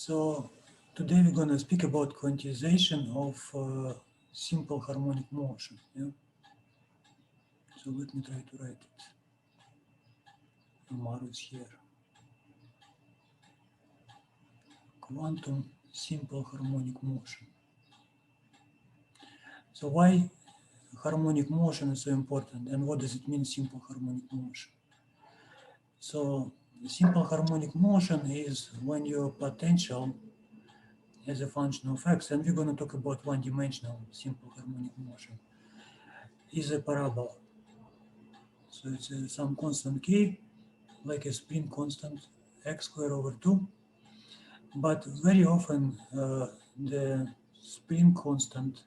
So today we're going to speak about quantization of simple harmonic motion. Yeah? So let me try to write it. Maru is here. Quantum simple harmonic motion. So why harmonic motion is so important, and what does it mean, simple harmonic motion? So simple harmonic motion is when your potential as a function of x, and we're going to talk about one-dimensional simple harmonic motion, is a parabola. So it's some constant k, like a spin constant x squared over 2. But very often the spin constant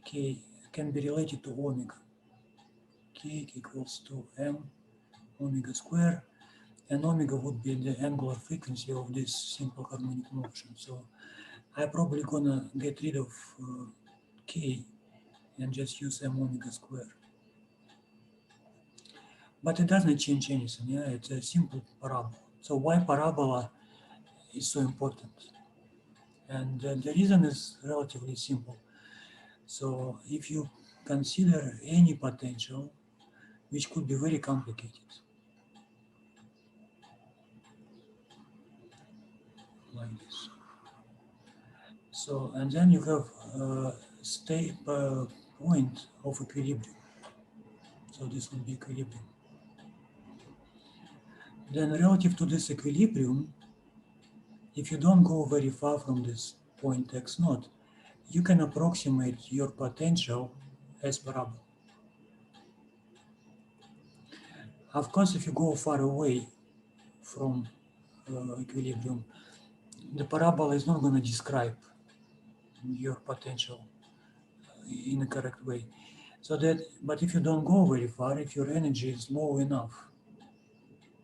k can be related to omega. K equals to m omega square, and omega would be the angular frequency of this simple harmonic motion. So I'm probably gonna get rid of k and just use m omega square. But it doesn't change anything, yeah, it's a simple parabola. So why parabola is so important? And the reason is relatively simple. So if you consider any potential, which could be very complicated, like this. So, and then you have a state point of equilibrium. So this would be equilibrium. Then relative to this equilibrium, if you don't go very far from this point x naught, you can approximate your potential as parabola. Of course, if you go far away from equilibrium, the parabola is not going to describe your potential in a correct way. So that, but if you don't go very far, if your energy is low enough,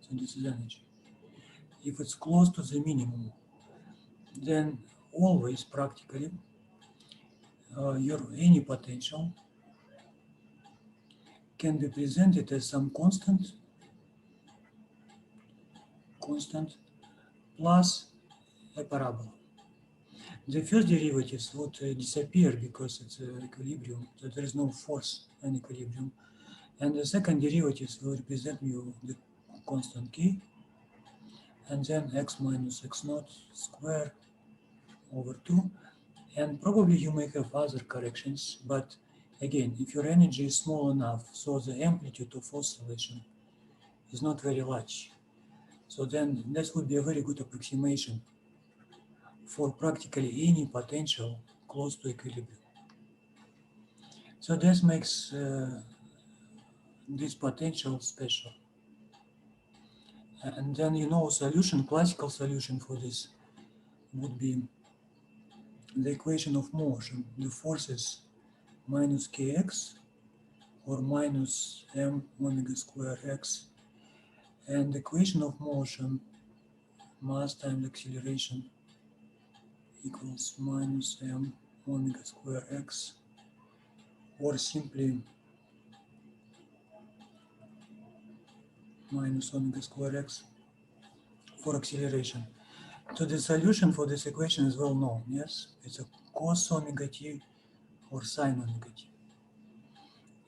so this is energy, if it's close to the minimum, then always practically your any potential can be presented as some constant plus a parabola. The first derivatives would disappear because it's equilibrium, so there is no force in equilibrium. And the second derivatives will represent you the constant k, and then x minus x naught square over 2. And probably you may have other corrections, but again, if your energy is small enough, so the amplitude of oscillation is not very large. So then this would be a very good approximation for practically any potential close to equilibrium. So this makes this potential special. And then, you know, solution, classical solution for this would be the equation of motion. The forces minus kx or minus m omega square x, and the equation of motion, mass times acceleration, equals minus m omega square x, or simply minus omega square x for acceleration. So the solution for this equation is well known, yes? It's a cos omega t or sine omega t.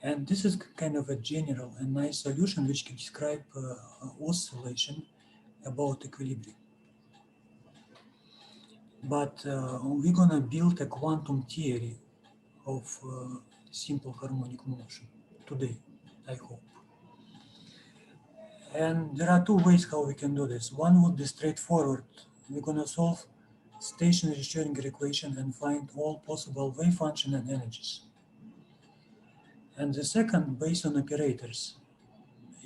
And this is kind of a general and nice solution which can describe oscillation about equilibrium. But we're gonna build a quantum theory of simple harmonic motion today, I hope. And there are two ways how we can do this. One would be straightforward. We're gonna solve stationary Schrödinger equation and find all possible wave function and energies. And the second, based on operators.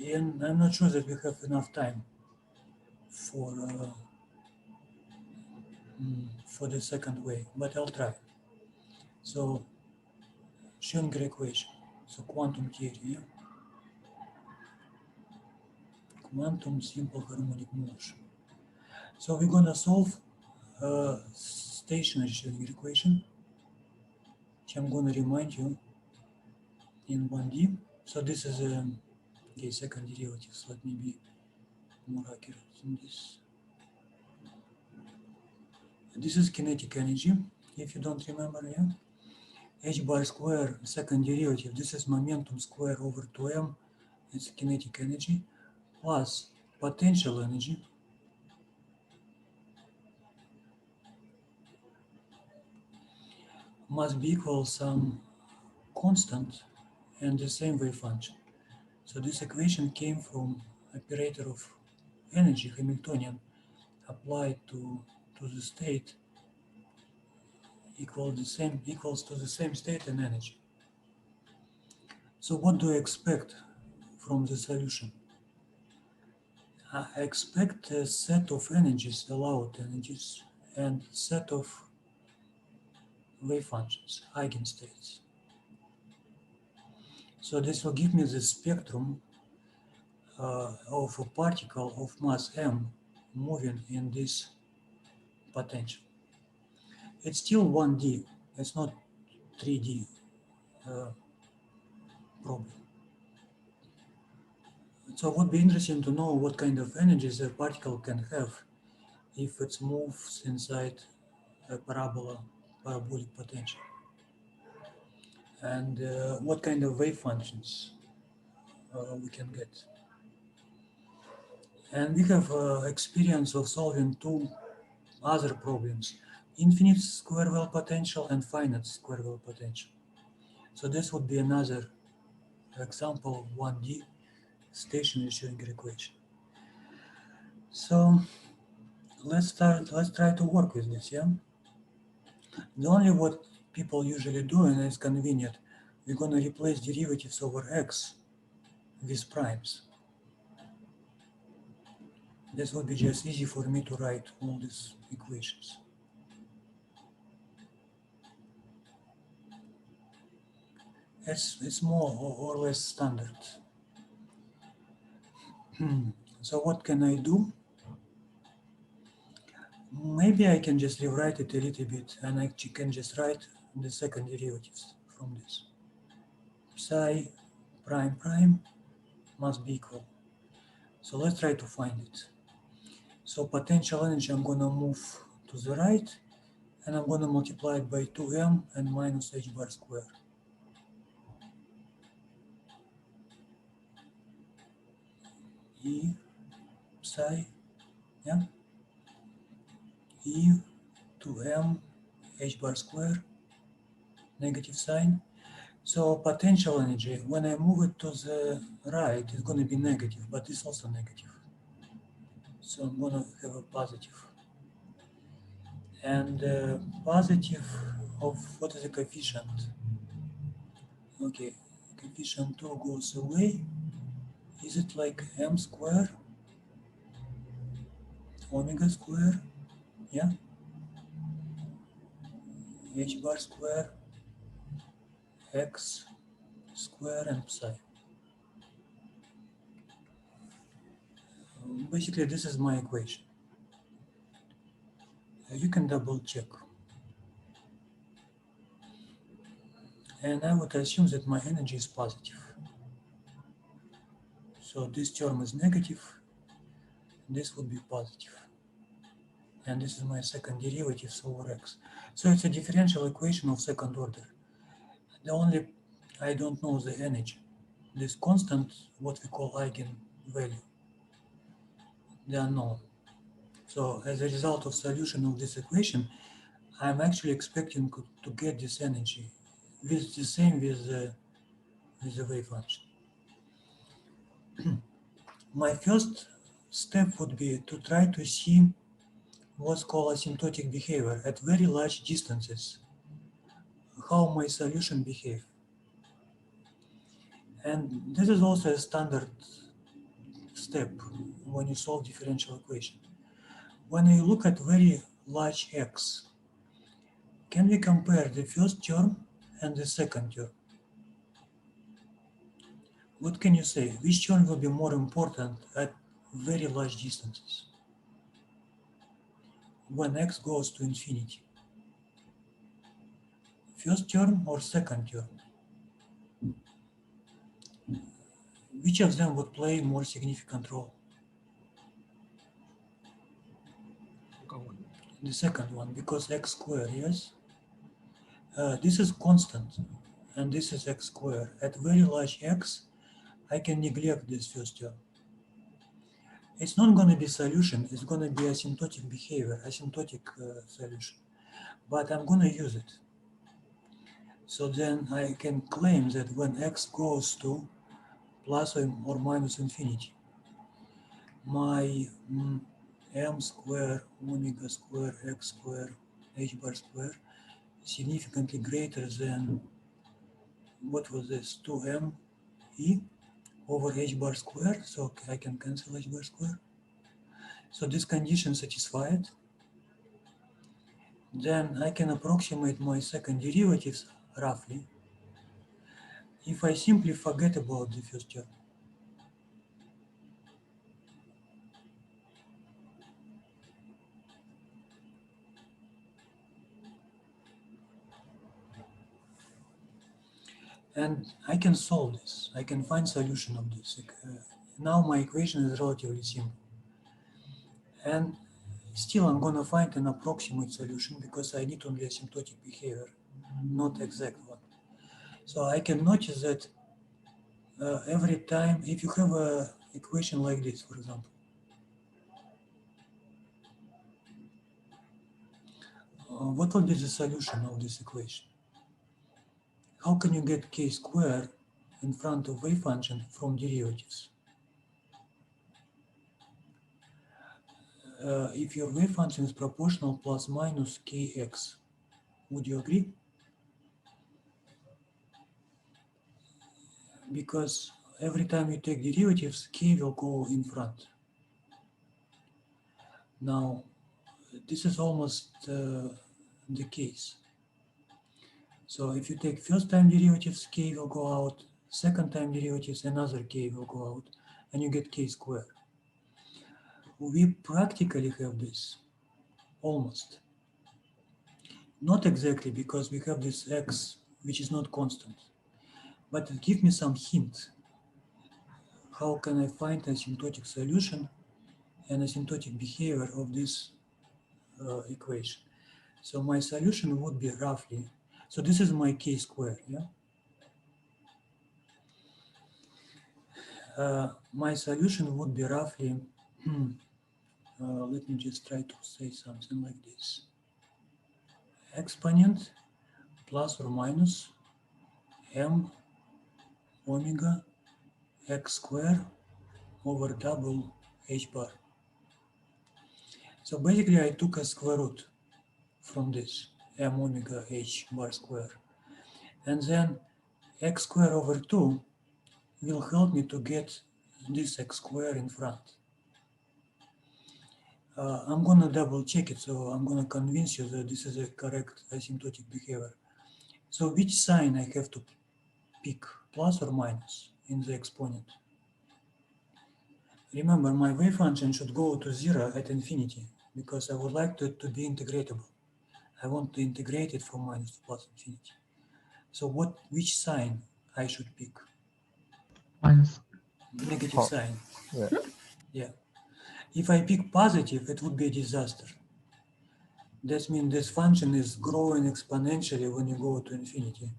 And I'm not sure that we have enough time for the second way, but I'll try. So Schrödinger equation, so quantum theory, yeah? Quantum simple harmonic motion. So we're gonna solve stationary Schrödinger equation, which I'm gonna remind you in 1D. So this is a second derivative, so let me be more accurate in this. This is kinetic energy, if you don't remember, yeah? H bar square, second derivative, this is momentum square over 2m, it's kinetic energy, plus potential energy, must be equal some constant and the same wave function. So this equation came from operator of energy, Hamiltonian, applied to the state equals to the same state and energy. So what do I expect from the solution? I expect a set of energies, allowed energies, and set of wave functions, eigenstates. So this will give me the spectrum of a particle of mass m moving in this potential. It's still 1D, it's not 3D problem. So it would be interesting to know what kind of energies a particle can have if it moves inside a parabolic potential. And what kind of wave functions we can get. And we have experience of solving two other problems, infinite square wave potential and finite square wave potential. So this would be another example of 1D stationary Schrödinger equation. So let's try to work with this, yeah? The only what people usually do, and it's convenient, we're gonna replace derivatives over x with primes. This would be just easy for me to write all these equations. It's more or less standard. So what can I do? Maybe I can just rewrite it a little bit and I can just write the second derivatives from this. Psi prime prime must be equal. So let's try to find it. So potential energy I'm gonna move to the right and I'm gonna multiply it by 2m and minus h bar square. E psi, yeah? E 2m h bar square, negative sign. So potential energy, when I move it to the right, it's going to be negative, but it's also negative. So I'm going to have a positive. And positive of what is the coefficient? Okay, coefficient 2 goes away. Is it like m square, omega square? Yeah, h bar square, x square, and psi. Basically, this is my equation. You can double check. And I would assume that my energy is positive. So this term is negative, this would be positive. And this is my second derivative over x. So it's a differential equation of second order. The only, I don't know the energy. This constant, what we call eigenvalue, the unknown. So as a result of solution of this equation, I'm actually expecting to get this energy with the same with the wave function. My first step would be to try to see what's called asymptotic behavior at very large distances, how my solution behave. And this is also a standard step when you solve differential equation. When you look at very large x, can we compare the first term and the second term? What can you say? Which term will be more important at very large distances when x goes to infinity? First term or second term? Which of them would play more significant role? the second one, because x squared, yes? This is constant, and this is x squared. At very large x, I can neglect this first term. It's not going to be solution, it's going to be asymptotic behavior, asymptotic solution, but I'm going to use it. So then I can claim that when x goes to plus or minus infinity, my m square omega square x square h bar square significantly greater than, what was this, 2m e over h bar square, so I can cancel h bar square. So this condition satisfied. Then I can approximate my second derivatives roughly if I simply forget about the first term. And I can solve this. I can find solution of this. Now my equation is relatively simple. And still I'm going to find an approximate solution because I need only asymptotic behavior, not exact one. So I can notice that every time, if you have an equation like this, for example, what will be the solution of this equation? How can you get k squared in front of wave function from derivatives? If your wave function is proportional plus minus kx, would you agree? Because every time you take derivatives, k will go in front. Now, this is almost the case. So if you take first time derivatives, k will go out, second time derivatives, another k will go out, and you get k squared. We practically have this, almost. Not exactly, because we have this x, which is not constant. But it gives me some hint. How can I find asymptotic solution and asymptotic behavior of this equation? So my solution would be roughly, so this is my k squared, yeah? My solution would be roughly, let me just try to say something like this. Exponent plus or minus m omega x squared over double h bar. So basically I took a square root from this m omega h bar square, and then x squared over 2 will help me to get this x squared in front. I'm going to double check it, so I'm going to convince you that this is a correct asymptotic behavior. So which sign I have to pick, plus or minus, in the exponent? Remember, my wave function should go to 0 at infinity, because I would like it to be integratable. I want to integrate it from minus to plus infinity. So which sign I should pick? Minus. Negative sign. Yeah. Yeah. If I pick positive, it would be a disaster. That means this function is growing exponentially when you go to infinity,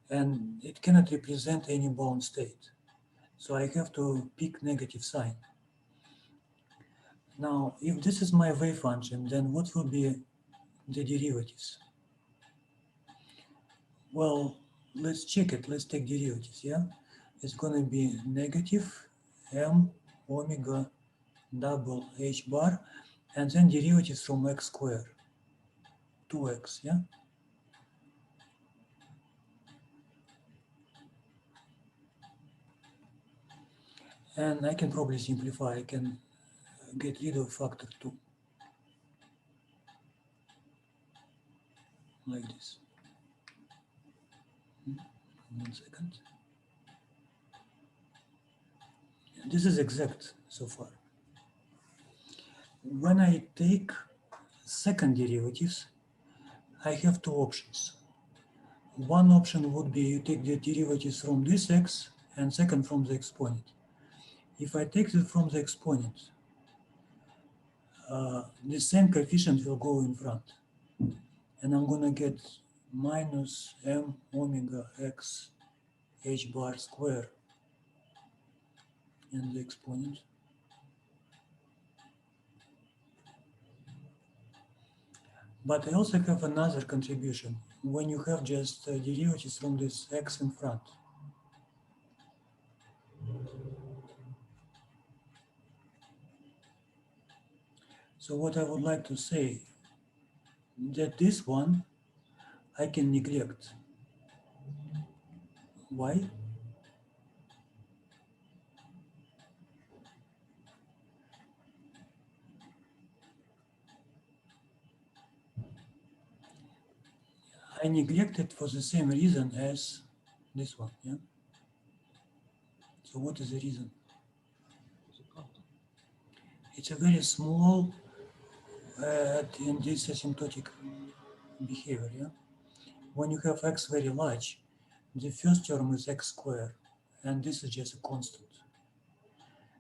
and it cannot represent any bound state. So I have to pick negative sign. Now, if this is my wave function, then what will be the derivatives? Well, let's check it. Let's take derivatives, yeah? It's going to be negative m omega double h bar, and then derivatives from x squared, 2x, yeah? And I can probably simplify. I can get rid of factor 2, like this. 1 second. This is exact so far. When I take second derivatives, I have two options. One option would be you take the derivatives from this x, and second from the exponent. If I take it from the exponent, the same coefficient will go in front. And I'm going to get minus m omega x h bar square in the exponent. But I also have another contribution when you have just derivatives from this x in front. So what I would like to say, that this one I can neglect. Why? I neglect it for the same reason as this one, yeah? So what is the reason? It's a very small in this asymptotic behavior, yeah? When you have x very large, the first term is x squared, and this is just a constant.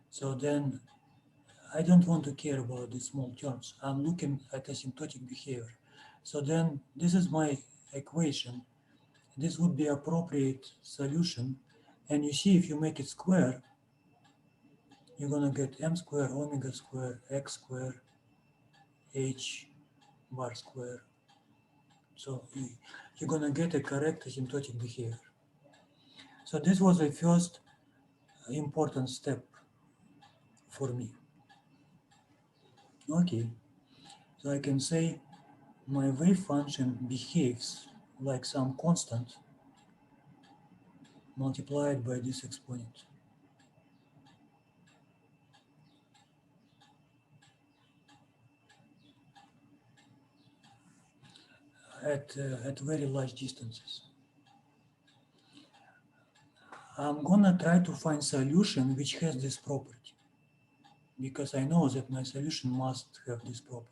So then I don't want to care about the small terms. I'm looking at asymptotic behavior. So then this is my equation. This would be appropriate solution. And you see, if you make it square, you're going to get m squared, omega squared, x squared, h bar square. So you're going to get a correct asymptotic behavior. So this was the first important step for me. Okay, so I can say my wave function behaves like some constant multiplied by this exponent. At very large distances. I'm gonna try to find solution which has this property, because I know that my solution must have this property.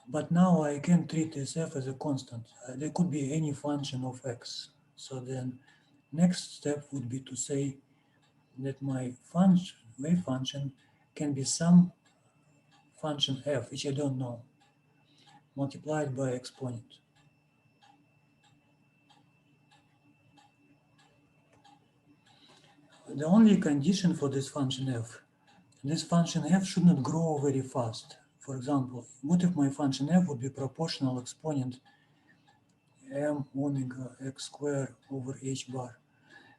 But now I can treat SF as a constant. There could be any function of x. So then next step would be to say that my wave function can be some function f, which I don't know, multiplied by exponent. The only condition for this function f should not grow very fast. For example, what if my function f would be proportional exponent m omega x squared over h bar?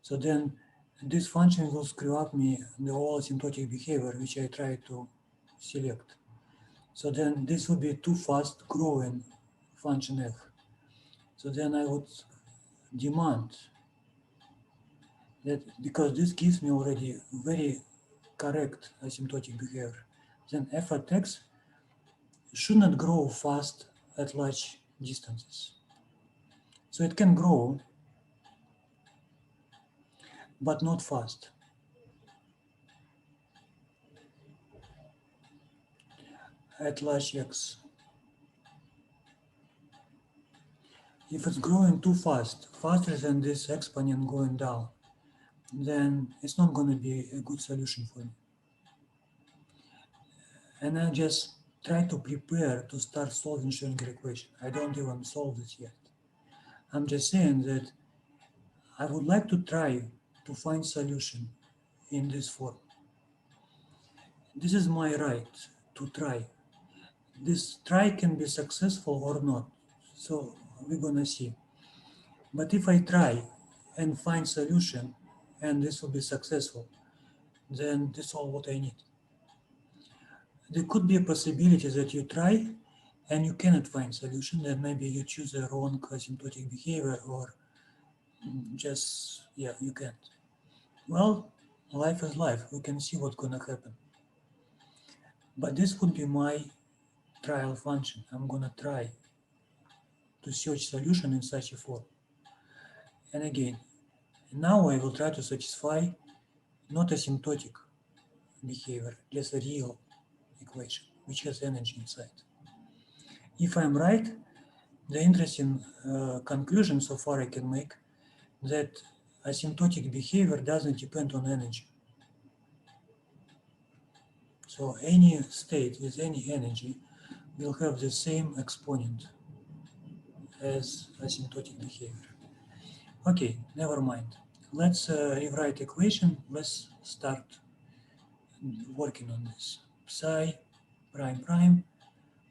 So then this function will screw up me the whole asymptotic behavior which I try to select. So then this would be too fast growing function f. So then I would demand that, because this gives me already very correct asymptotic behavior, then f at x should not grow fast at large distances. So it can grow, but not fast. At large x. If it's growing too fast, faster than this exponent going down, then it's not going to be a good solution for me. And I just try to prepare to start solving Schrödinger equation. I don't even solve this yet. I'm just saying that I would like to try to find solution in this form. This is my right to try. This try can be successful or not, so we're gonna see. But if I try and find solution and this will be successful, then that's all what I need. There could be a possibility that you try and you cannot find solution, then maybe you choose the wrong asymptotic behavior, or just, yeah, you can't. Well, life is life, we can see what's gonna happen. But this would be my trial function. I'm gonna try to search solution in such a form. And again, now I will try to satisfy not asymptotic behavior, just a real equation, which has energy inside. If I'm right, the interesting conclusion so far I can make that asymptotic behavior doesn't depend on energy. So any state with any energy will have the same exponent as asymptotic behavior. Okay, never mind. Let's rewrite equation. Let's start working on this. Psi prime prime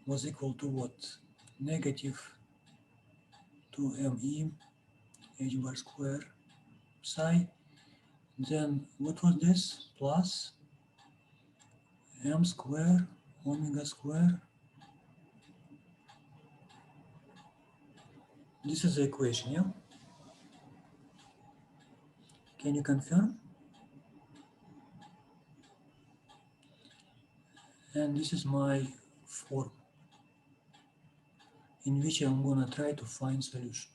was equal to what? Negative 2me h bar square psi. Then what was this? Plus m square omega square. This is the equation, yeah? Can you confirm? And this is my form in which I'm gonna try to find solution.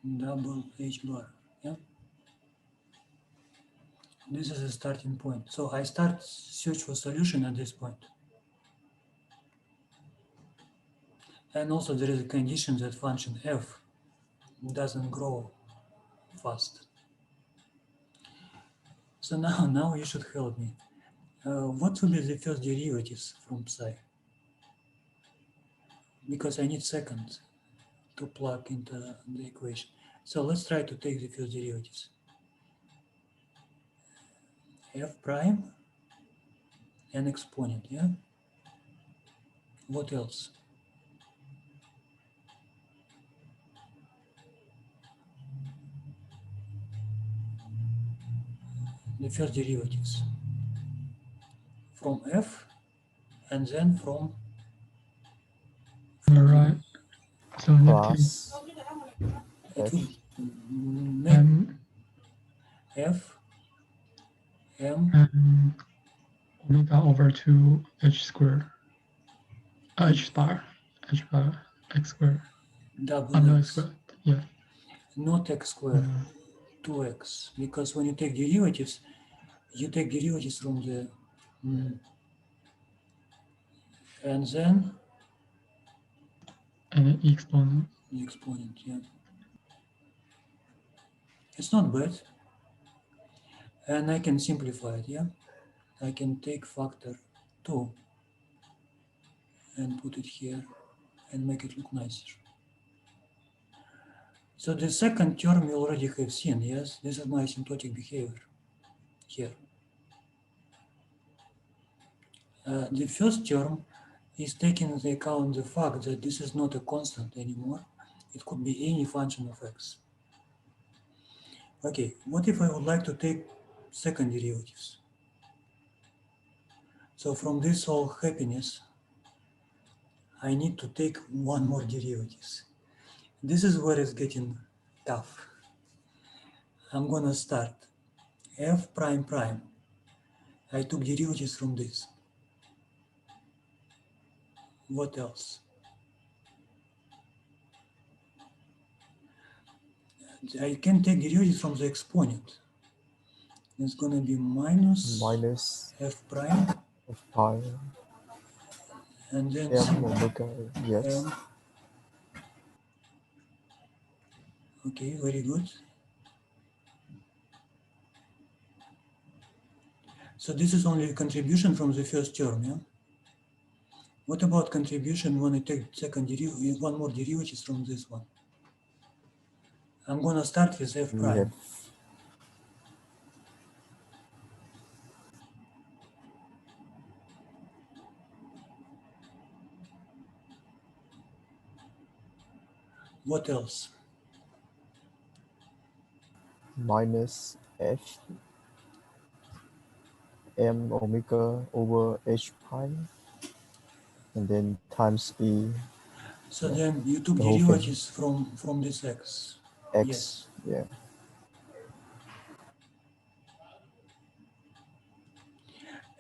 Double h bar, yeah? This is a starting point. So I start search for solution at this point. And also there is a condition that function f doesn't grow fast. So now you should help me. What will be the first derivatives from psi? Because I need second to plug into the equation. So let's try to take the first derivatives. F prime and exponent, yeah? What else? The first derivatives from f and then from Right. So negative Plus it F would make m f m and omega over 2 h squared. H bar. H bar x squared. double No, x x, squared. Yeah. not x square, 2x. Because when you take derivatives from the and then And the exponent. the exponent, yeah. It's not bad. And I can simplify it, yeah. I can take factor 2 and put it here and make it look nicer. So the second term you already have seen, yes? This is my asymptotic behavior here. The first term is taking into account the fact that this is not a constant anymore. It could be any function of x. Okay, what if I would like to take second derivatives? So from this whole happiness, I need to take one more derivatives. This is where it's getting tough. I'm gonna start f prime prime. I took derivatives from this. What else? I can take derivatives from the exponent. It's gonna be minus f prime F pi and then M omega, yes. m. Okay, very good. So this is only a contribution from the first term, yeah? What about contribution when I take second derivative, one more derivatives from this one? I'm gonna start with f We prime. have What else? minus F M omega over H pi, and then times E So yeah, then you took the whole thing. derivatives from this x. X, Yes. yeah.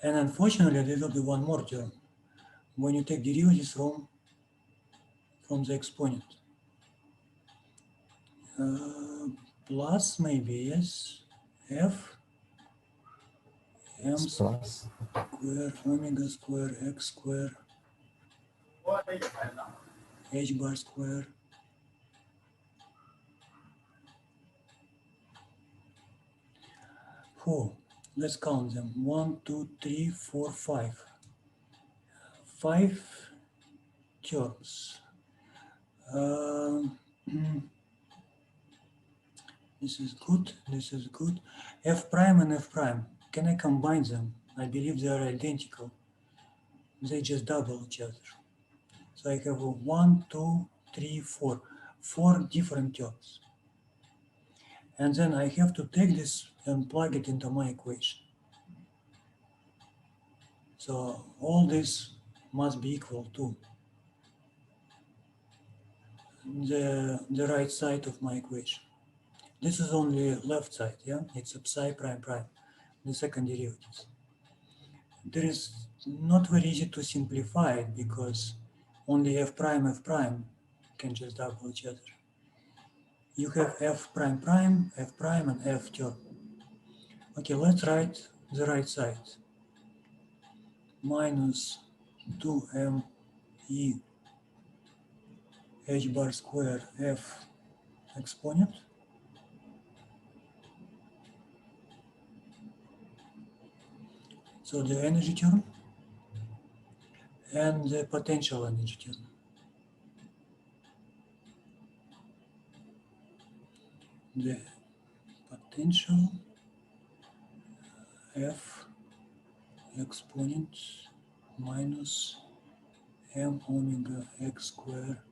And unfortunately, there will be one more term when you take derivatives from the exponent. Plus maybe, yes, f m It's plus square omega square x square h bar square Four. Let's count them. 1, 2, 3, 4, 5. 5 terms. This is good. This is good. F prime and F prime. Can I combine them? I believe they are identical. They just double each other. So I have 1, 2, 3, 4. 4 different terms. And then I have to take this and plug it into my equation. So all this must be equal to the right side of my equation. This is only left side, yeah? It's psi prime prime, the second derivatives. There is not very easy to simplify it because only f prime can just double each other. You have f prime prime, f prime, and f term. Okay, let's write the right side. Minus 2m e h bar square f exponent. So the energy term and the potential energy term. The potential f exponent minus m omega x square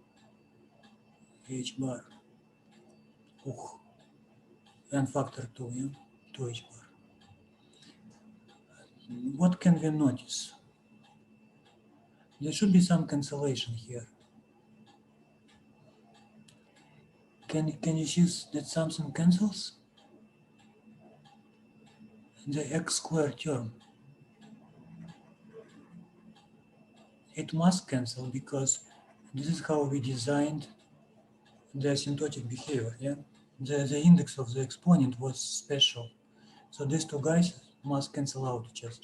h bar. And factor 2, yeah? 2h bar. What can we notice? There should be some cancellation here. Can you see that something cancels? The x squared term. It must cancel because this is how we designed the asymptotic behavior, yeah? The index of the exponent was special. So these two guys must cancel out each other.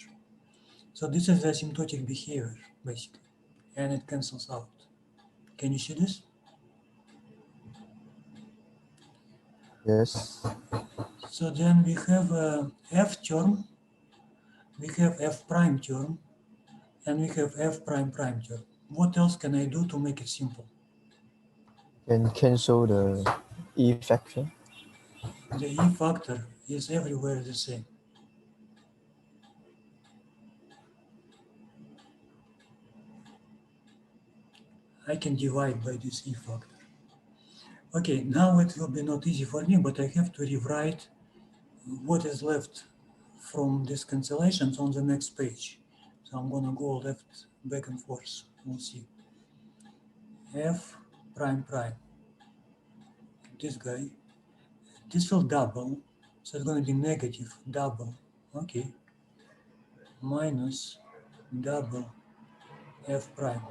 So this is the asymptotic behavior, basically, and it cancels out. Can you see this? Yes. So then we have a f term, we have f prime term, and we have f prime prime term. What else can I do to make it simple? Can cancel the e factor. The e factor is everywhere the same. I can divide by this e factor. Okay, now it will be not easy for me, but I have to rewrite what is left from these cancellations on the next page. So I'm gonna go left, back and forth. We'll see. F prime prime. This guy. This will double. So it's gonna be negative double. Okay. Minus double f prime.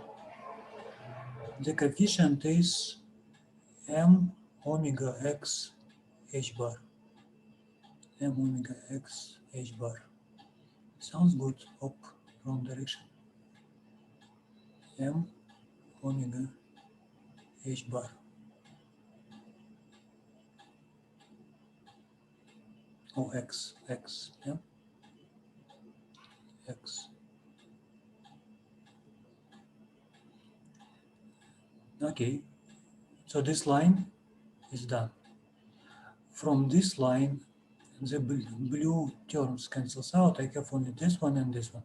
The coefficient is m omega x h bar. M omega x h bar. Sounds good. Up, wrong direction. M omega h bar. Oh, x, yeah, x. Okay, so this line is done. From this line, the blue terms cancels out. I have only this one and this one.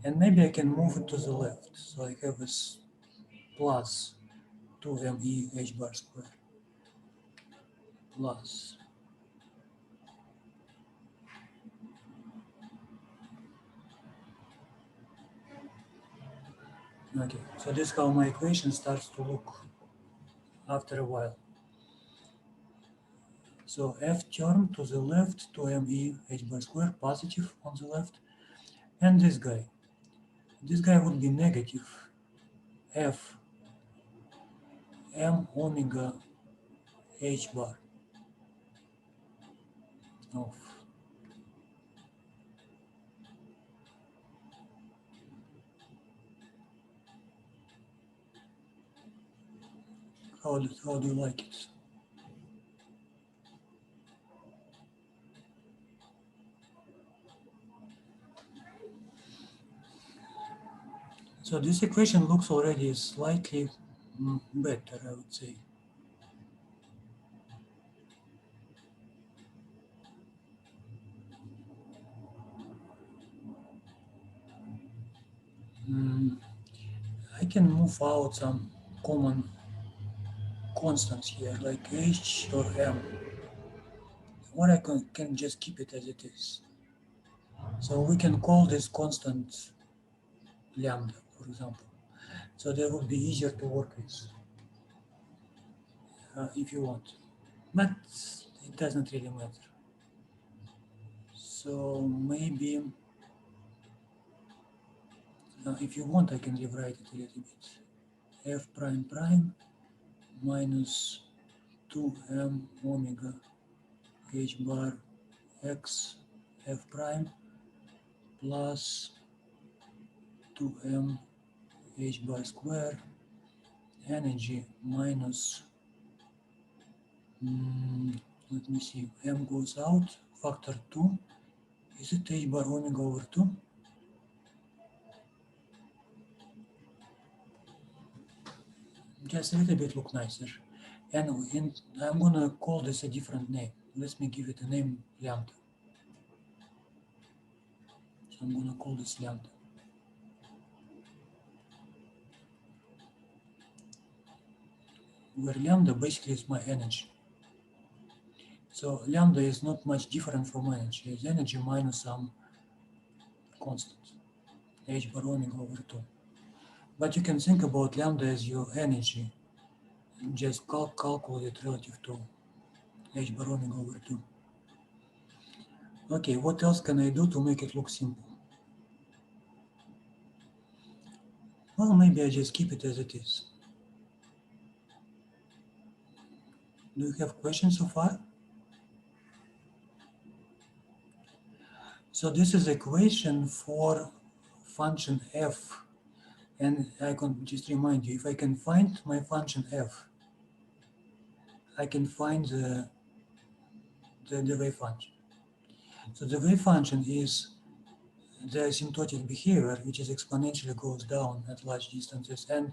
And maybe I can move it to the left. So I have this plus 2me h bar square plus okay, so this is how my equation starts to look after a while. So f term to the left, 2me h bar square, positive on the left, and this guy. This guy would be negative f m omega h bar of how do you like it? So this equation looks already slightly better, I would say. I can move out some common constants here, like h or m, or I can just keep it as it is. So we can call this constant lambda, for example. So that would be easier to work with if you want, but it doesn't really matter. So maybe if you want, I can rewrite it a little bit. F prime prime minus 2m omega h bar x f prime plus 2m h bar square energy minus, let me see, m goes out, factor 2, is it h bar omega over 2? Just a little bit look nicer. And I'm gonna call this a different name. Let me give it a name lambda. So I'm gonna call this lambda. Where lambda basically is my energy. So lambda is not much different from energy. It's energy minus some constant, h bar omega over 2. But you can think about lambda as your energy. Just calculate it relative to h bar omega over 2. Okay, what else can I do to make it look simple? Well, maybe I just keep it as it is. Do you have questions so far? So this is equation for function f, and I can just remind you, if I can find my function f, I can find the wave function. So the wave function is the asymptotic behavior, which is exponentially goes down at large distances, and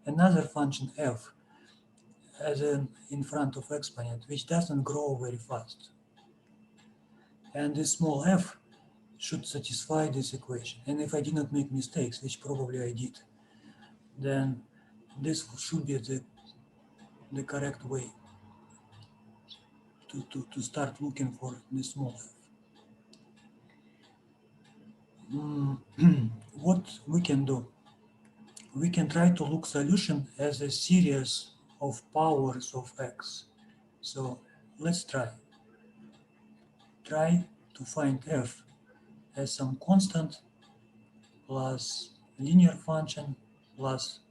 another function f as in front of exponent, which doesn't grow very fast. And this small f should satisfy this equation. And if I did not make mistakes, which probably I did, then this should be the correct way to start looking for the small f. What we can do? We can try to look solution as a series of powers of x. So let's try. Try to find f as some constant plus linear function plus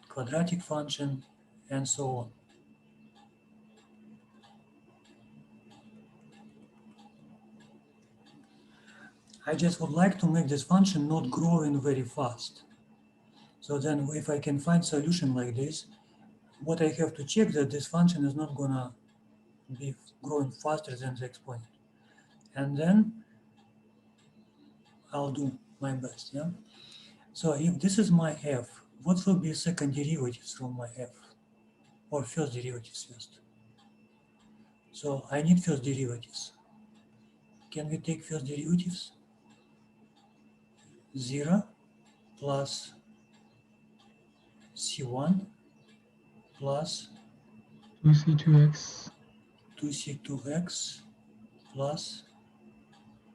quadratic function and so on. I just would like to make this function not growing very fast. So then if I can find solution like this, what I have to check that this function is not gonna be growing faster than the exponent. And then I'll do my best, yeah? So if this is my f, what will be second derivatives from my f? Or first derivatives first? So I need first derivatives. Can we take first derivatives? 0 plus c1 plus 2c2x 2c2x plus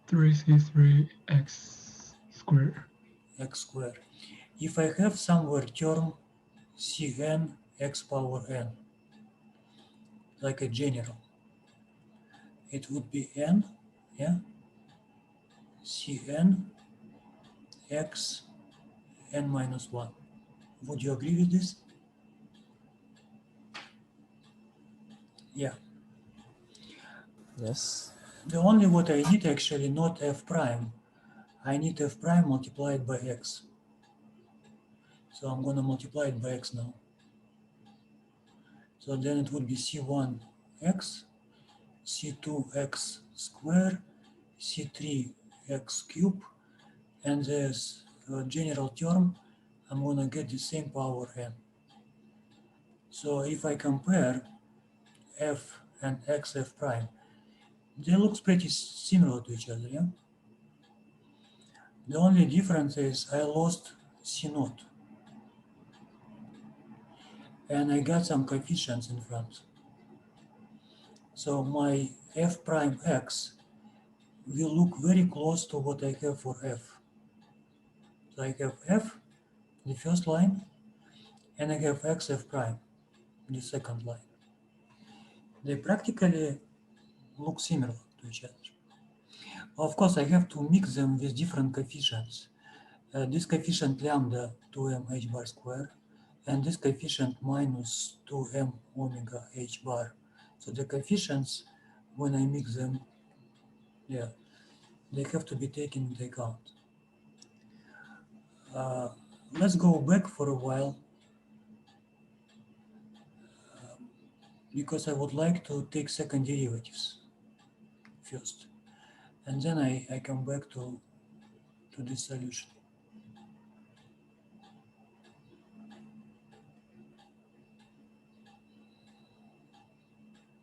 3c3x squared. x squared. If I have somewhere term cn x power n, like a general, it would be n, yeah, cn x n minus 1. Would you agree with this? Yeah. Yes. The only what I need actually not f prime. I need f prime multiplied by x. So I'm gonna multiply it by x now. So then it would be c1x, c2x square, c3x cube, and this general term I'm gonna get the same power n. So if I compare f and xf prime, they look pretty similar to each other, yeah? The only difference is I lost c naught. And I got some coefficients in front. So my f prime x will look very close to what I have for f. So I have f, the first line, and I have xf prime, the second line. They practically look similar to each other. Of course, I have to mix them with different coefficients. This coefficient lambda 2m h bar square, and this coefficient minus 2m omega h bar. So the coefficients, when I mix them, yeah, they have to be taken into account. Let's go back for a while, because I would like to take second derivatives first, and then I come back to this solution.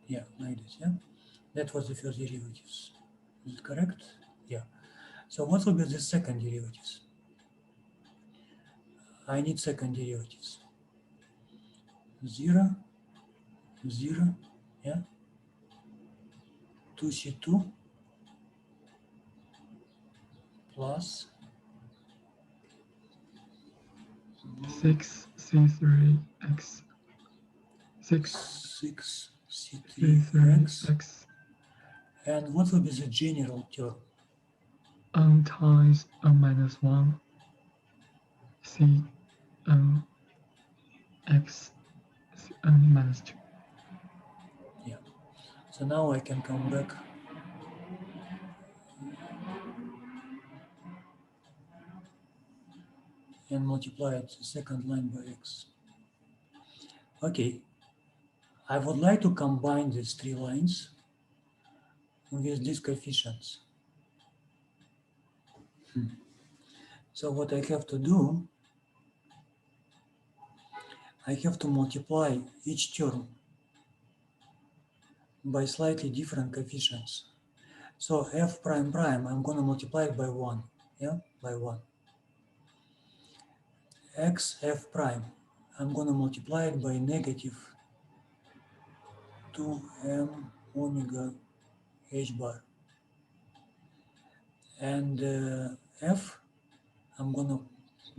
Yeah, like this, yeah? That was the first derivatives. Is it correct? Yeah. So what will be the second derivatives? I need second derivatives. 0, 0, yeah? 2c2 plus 6 C3 X 6 6c3x. C3 X And what will be the general term? times n minus 1 C n X C n minus 2. Yeah. So now I can come back and multiply it the second line by x. Okay. I would like to combine these three lines with these coefficients. So what I have to do, I have to multiply each term by slightly different coefficients. So f prime prime, I'm going to multiply it by 1, yeah, by 1. X f prime, I'm going to multiply it by negative 2m omega h bar. And f, I'm going to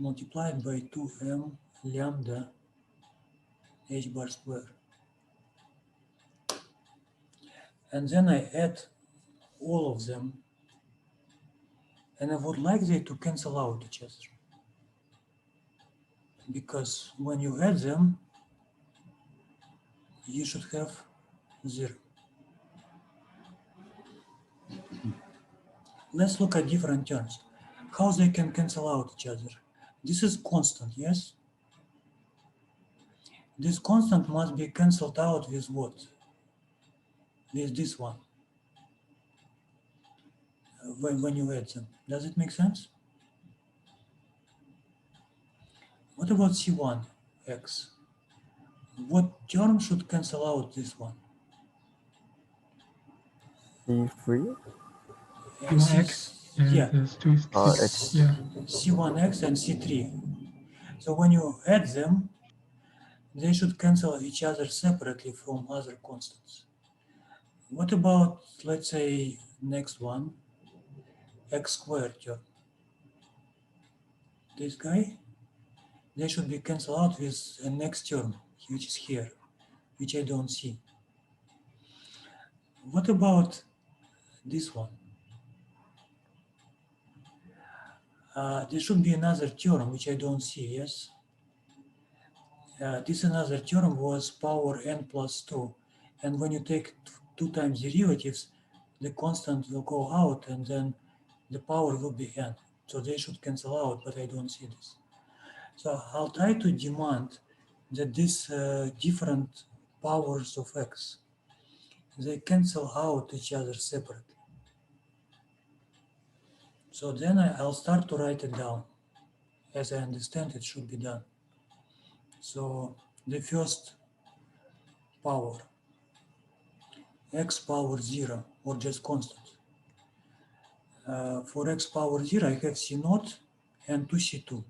multiply it by 2m lambda h bar square. And then I add all of them, and I would like them to cancel out each other. Because when you add them, you should have 0. Let's look at different terms. How they can cancel out each other. This is constant, yes? This constant must be cancelled out with what? With this one. When you add them. Does it make sense? What about C1 x? What term should cancel out this one? C3? C1X and Yeah, there's 2 6. X. Yeah. C1x and C3. So when you add them, they should cancel each other separately from other constants. What about, let's say, next one, x squared term? This guy, they should be cancelled out with a next term, which is here, which I don't see. What about this one? There should be another term, which I don't see, yes? This another term was power n plus 2. And when you take 2 times derivatives, the constant will go out and then the power will be n. So they should cancel out, but I don't see this. So I'll try to demand that these different powers of x, they cancel out each other separately. So then I'll start to write it down. as I understand it should be done. So the first power, x power 0, or just constant. For x power 0, I have c0 and 2c2.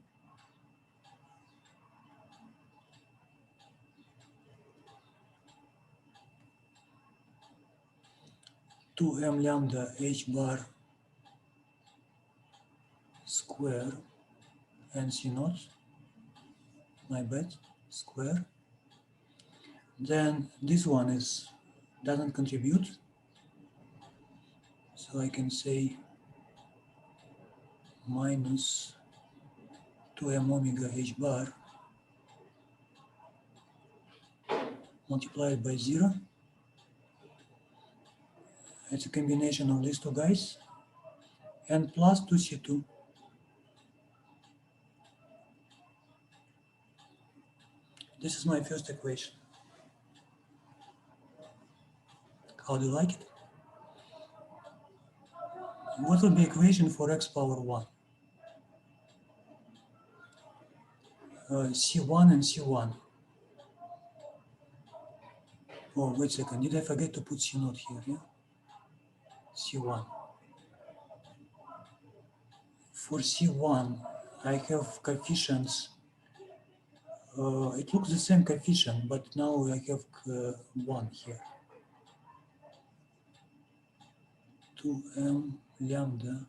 Two m lambda h bar square and c0, my bad, square. Then this one doesn't contribute, so I can say minus 2m omega h bar multiplied by 0. It's a combination of these two guys, and plus 2c2. This is my first equation. How do you like it? What will be equation for x power 1? C1 and C1. Oh, wait a second. Did I forget to put C0 here? Yeah? C1. For C1, I have coefficients. It looks the same coefficient, but now I have 1 here. 2m lambda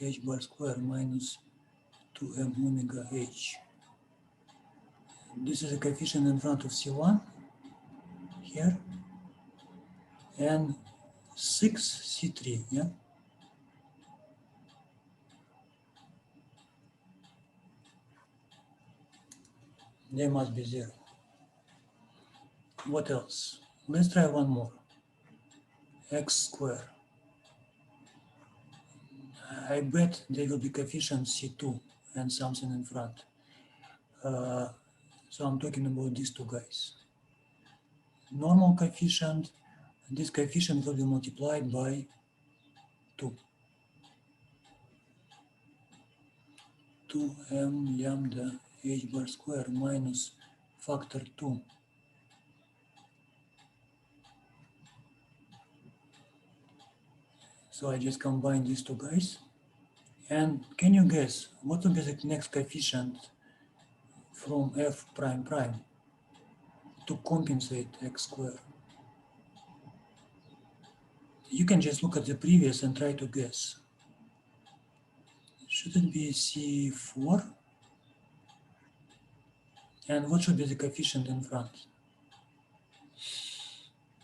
h bar square minus 2m omega h. This is a coefficient in front of C1 here, and 6C3, yeah? They must be 0. What else? Let's try one more. X square. I bet there will be coefficient C2 and something in front. So I'm talking about these two guys. Normal coefficient, this coefficient will be multiplied by 2. 2m lambda h bar square minus factor 2. So I just combine these two guys. And can you guess what will be the next coefficient from f prime prime to compensate x square? You can just look at the previous and try to guess. Should it be C4? And what should be the coefficient in front?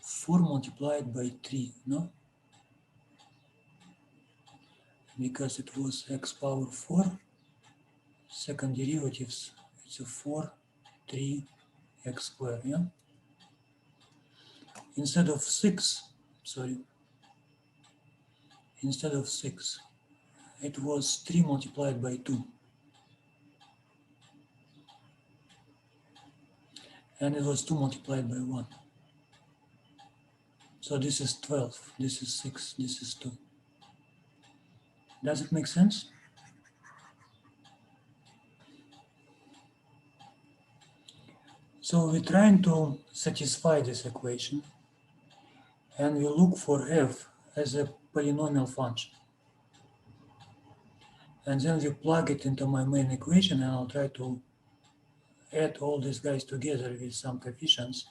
4 multiplied by 3, no? Because it was x power 4, second derivatives, it's a 4, 3, x squared, yeah? Instead of 6, it was 3 multiplied by 2. And it was 2 multiplied by 1. So this is 12, this is 6, this is 2. Does it make sense? So we're trying to satisfy this equation, and we look for f as a polynomial function. And then we plug it into my main equation, and I'll try to add all these guys together with some coefficients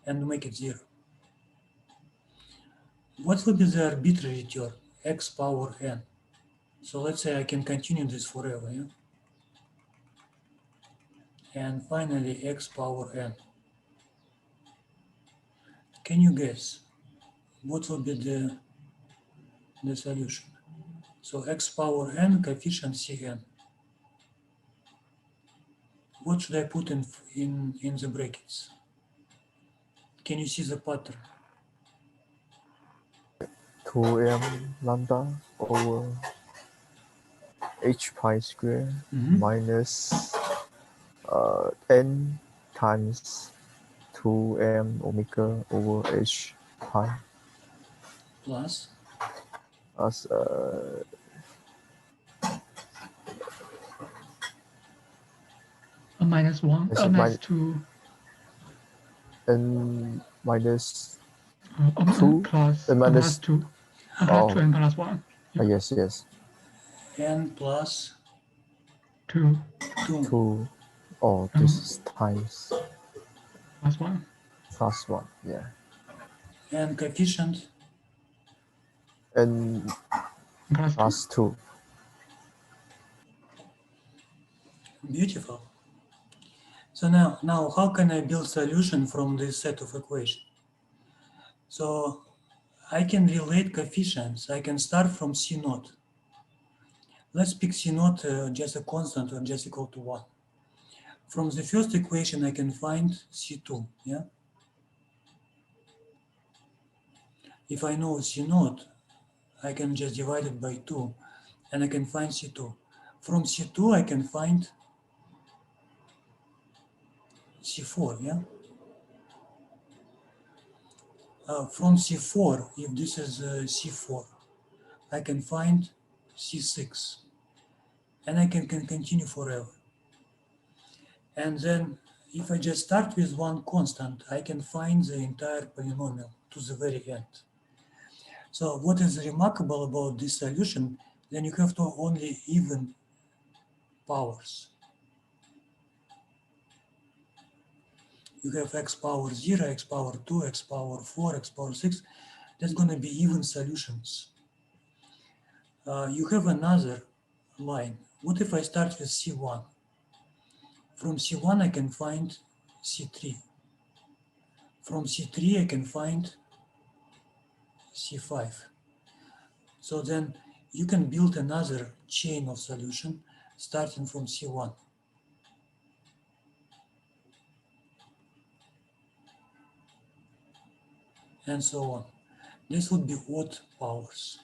and make it 0. What will be the arbitrary term? X power n. So let's say I can continue this forever, yeah? And finally x power n. Can you guess what will be the solution? So x power n coefficient Cn. What should I put in the brackets? Can you see the pattern? 2m lambda over h pi square minus n times 2m omega over h pi Plus as minus 1, Is it minus 2, n minus n 2 plus, n plus minus 2, plus 2 oh and plus 1. yes, yes, n plus 2 2 2. Oh, and this is times plus 1. plus 1. Yeah, and coefficient n Plus 2. plus 2. Beautiful. So now how can I build solution from this set of equations? So I can relate coefficients. I can start from C naught. Let's pick C naught just a constant or just equal to 1. From the first equation, I can find C2, yeah? If I know C naught, I can just divide it by 2, and I can find C2. From C2, I can find C4, yeah? From C4, if this is C4, I can find C6, and I can continue forever. And then if I just start with one constant, I can find the entire polynomial to the very end. So what is remarkable about this solution, then you have to only even powers. You have x power 0, x power 2, x power 4, x power 6. That's going to be even solutions. You have another line. What if I start with C1? From C1 I can find C3. From C3 I can find C5. So then you can build another chain of solution starting from C1. And so on. This would be odd powers.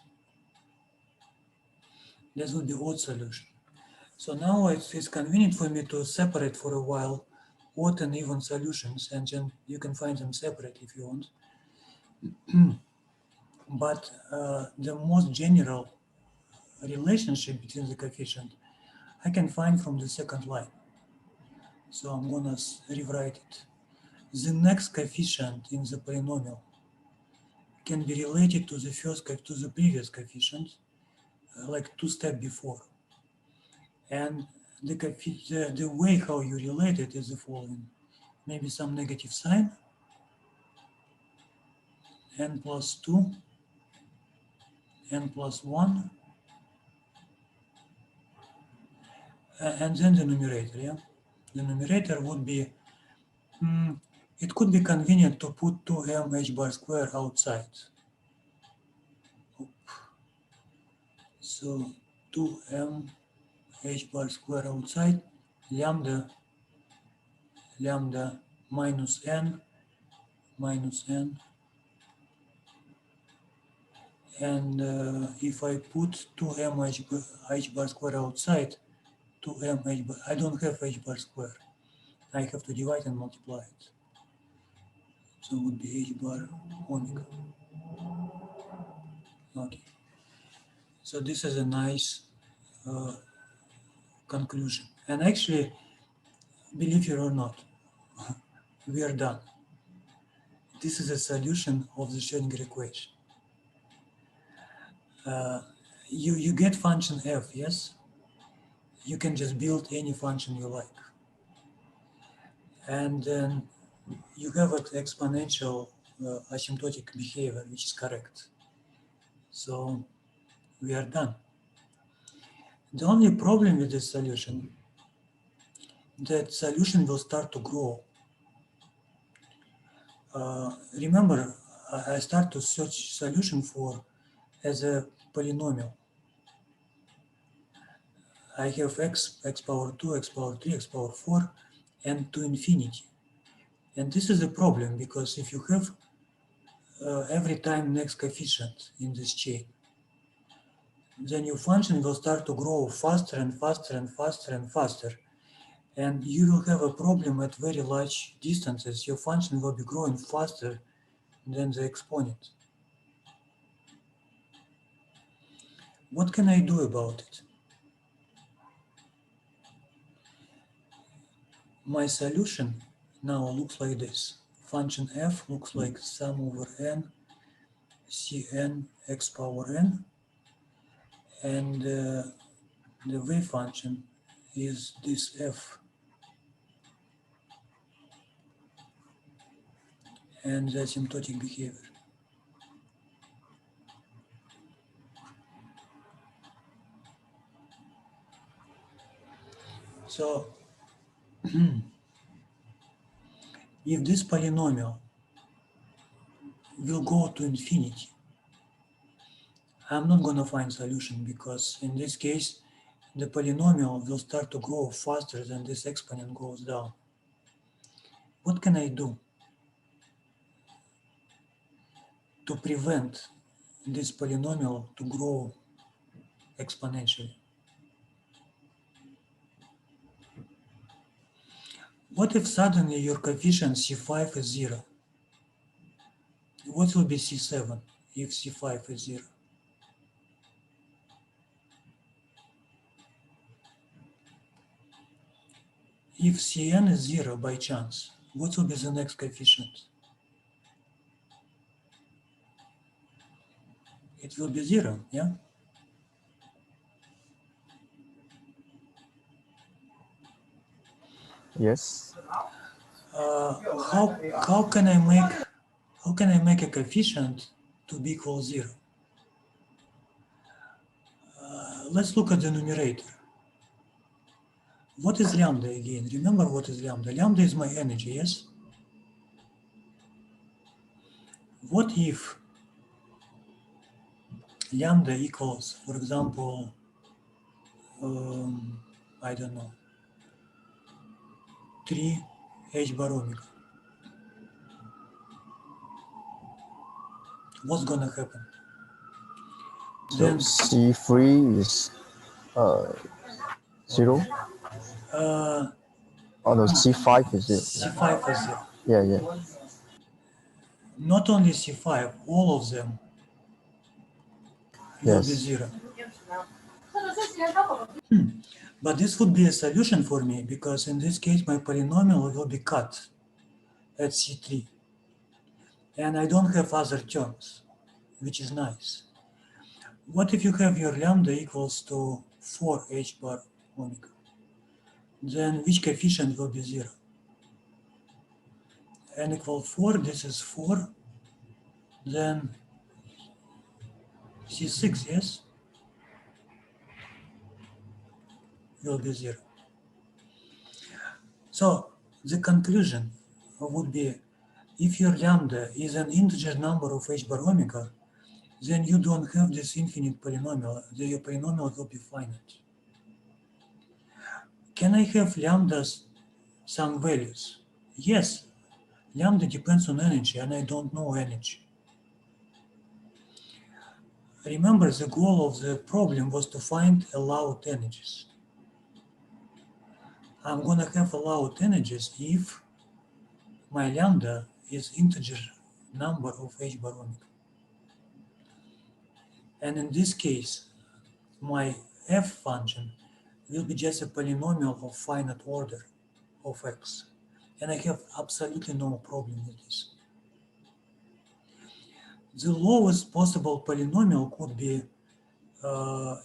This would be odd solution. So now it's convenient for me to separate for a while odd and even solutions, and then you can find them separate if you want. But the most general relationship between the coefficient I can find from the second line. So I'm gonna rewrite it. The next coefficient in the polynomial can be related to the previous coefficient, like 2 steps before. And the way how you relate it is the following. Maybe some negative sign, n plus 2, n plus 1, and then the numerator, yeah? The numerator would be, it could be convenient to put 2m h bar square outside. So 2m h bar square outside, lambda minus n, and if I put 2m h bar square outside, 2m h bar, I don't have h bar square. I have to divide and multiply it. So it would be h bar omega. Okay. So this is a nice conclusion. And actually, believe it or not, we are done. This is a solution of the Schrödinger equation. You get function f, yes? You can just build any function you like. And then you have an exponential asymptotic behavior, which is correct. So we are done. The only problem with this solution, that solution will start to grow. Remember, I start to search solution for as a polynomial. I have x power 2, x power 3, x power 4, and to infinity. And this is a problem because if you have every time next coefficient in this chain, then your function will start to grow faster and faster and faster and faster. And you will have a problem at very large distances. Your function will be growing faster than the exponent. What can I do about it? my solution now looks like this. Function f looks like sum over n cn x power n, and the wave function is this f and the asymptotic behavior. So if this polynomial will go to infinity, I'm not going to find solution, because in this case the polynomial will start to grow faster than this exponent goes down. What can I do to prevent this polynomial to grow exponentially? What if suddenly your coefficient C5 is 0? What will be C7 if C5 is 0? If Cn is 0 by chance, what will be the next coefficient? It will be 0, yeah? Yes. How can I make a coefficient to be equal 0? Let's look at the numerator. What is lambda again? Remember what is lambda? Lambda is my energy, yes? What if lambda equals, for example, I don't know, 3 h bar omega? What's gonna happen? So Then C3 is 0. Oh no, C5 is 0. C5 is 0. Yeah, yeah. Not only C5, all of them will be Yes. 0. But this would be a solution for me, because in this case my polynomial will be cut at C3. And I don't have other terms, which is nice. What if you have your lambda equals to 4 h bar omega? Then which coefficient will be 0? N equal 4, this is 4. Then C6, yes, will be 0. So the conclusion would be, if your lambda is an integer number of h bar omega, then you don't have this infinite polynomial. Your polynomial will be finite. Can I have lambdas some values? Yes, lambda depends on energy, and I don't know energy. Remember, the goal of the problem was to find allowed energies. I'm going to have allowed energies if my lambda is integer number of h bar omega. And in this case, my f function will be just a polynomial of finite order of x. And I have absolutely no problem with this. The lowest possible polynomial could be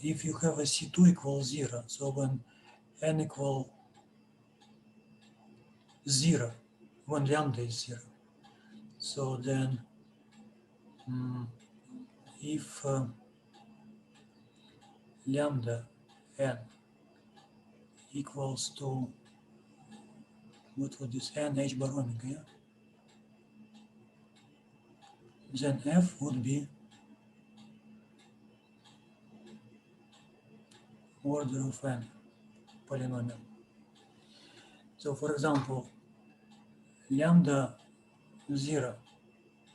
if you have a C2 equals 0. So when n equal 0, when lambda is 0. So then if lambda n equals to, what would this, n h bar omega, yeah? Then f would be order of n polynomial. So for example, lambda 0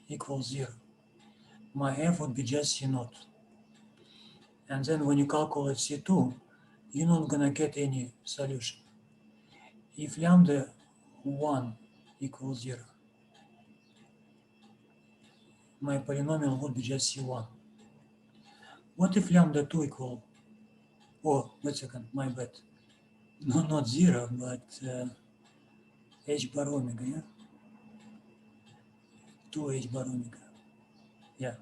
equals 0. My f would be just C0. And then when you calculate C2, you're not going to get any solution. If lambda 1 equals 0, my polynomial would be just C1. What if lambda 2 equal, oh, wait a second, my bad. No, not 0, but h bar omega, yeah? 2h bar omega, yeah.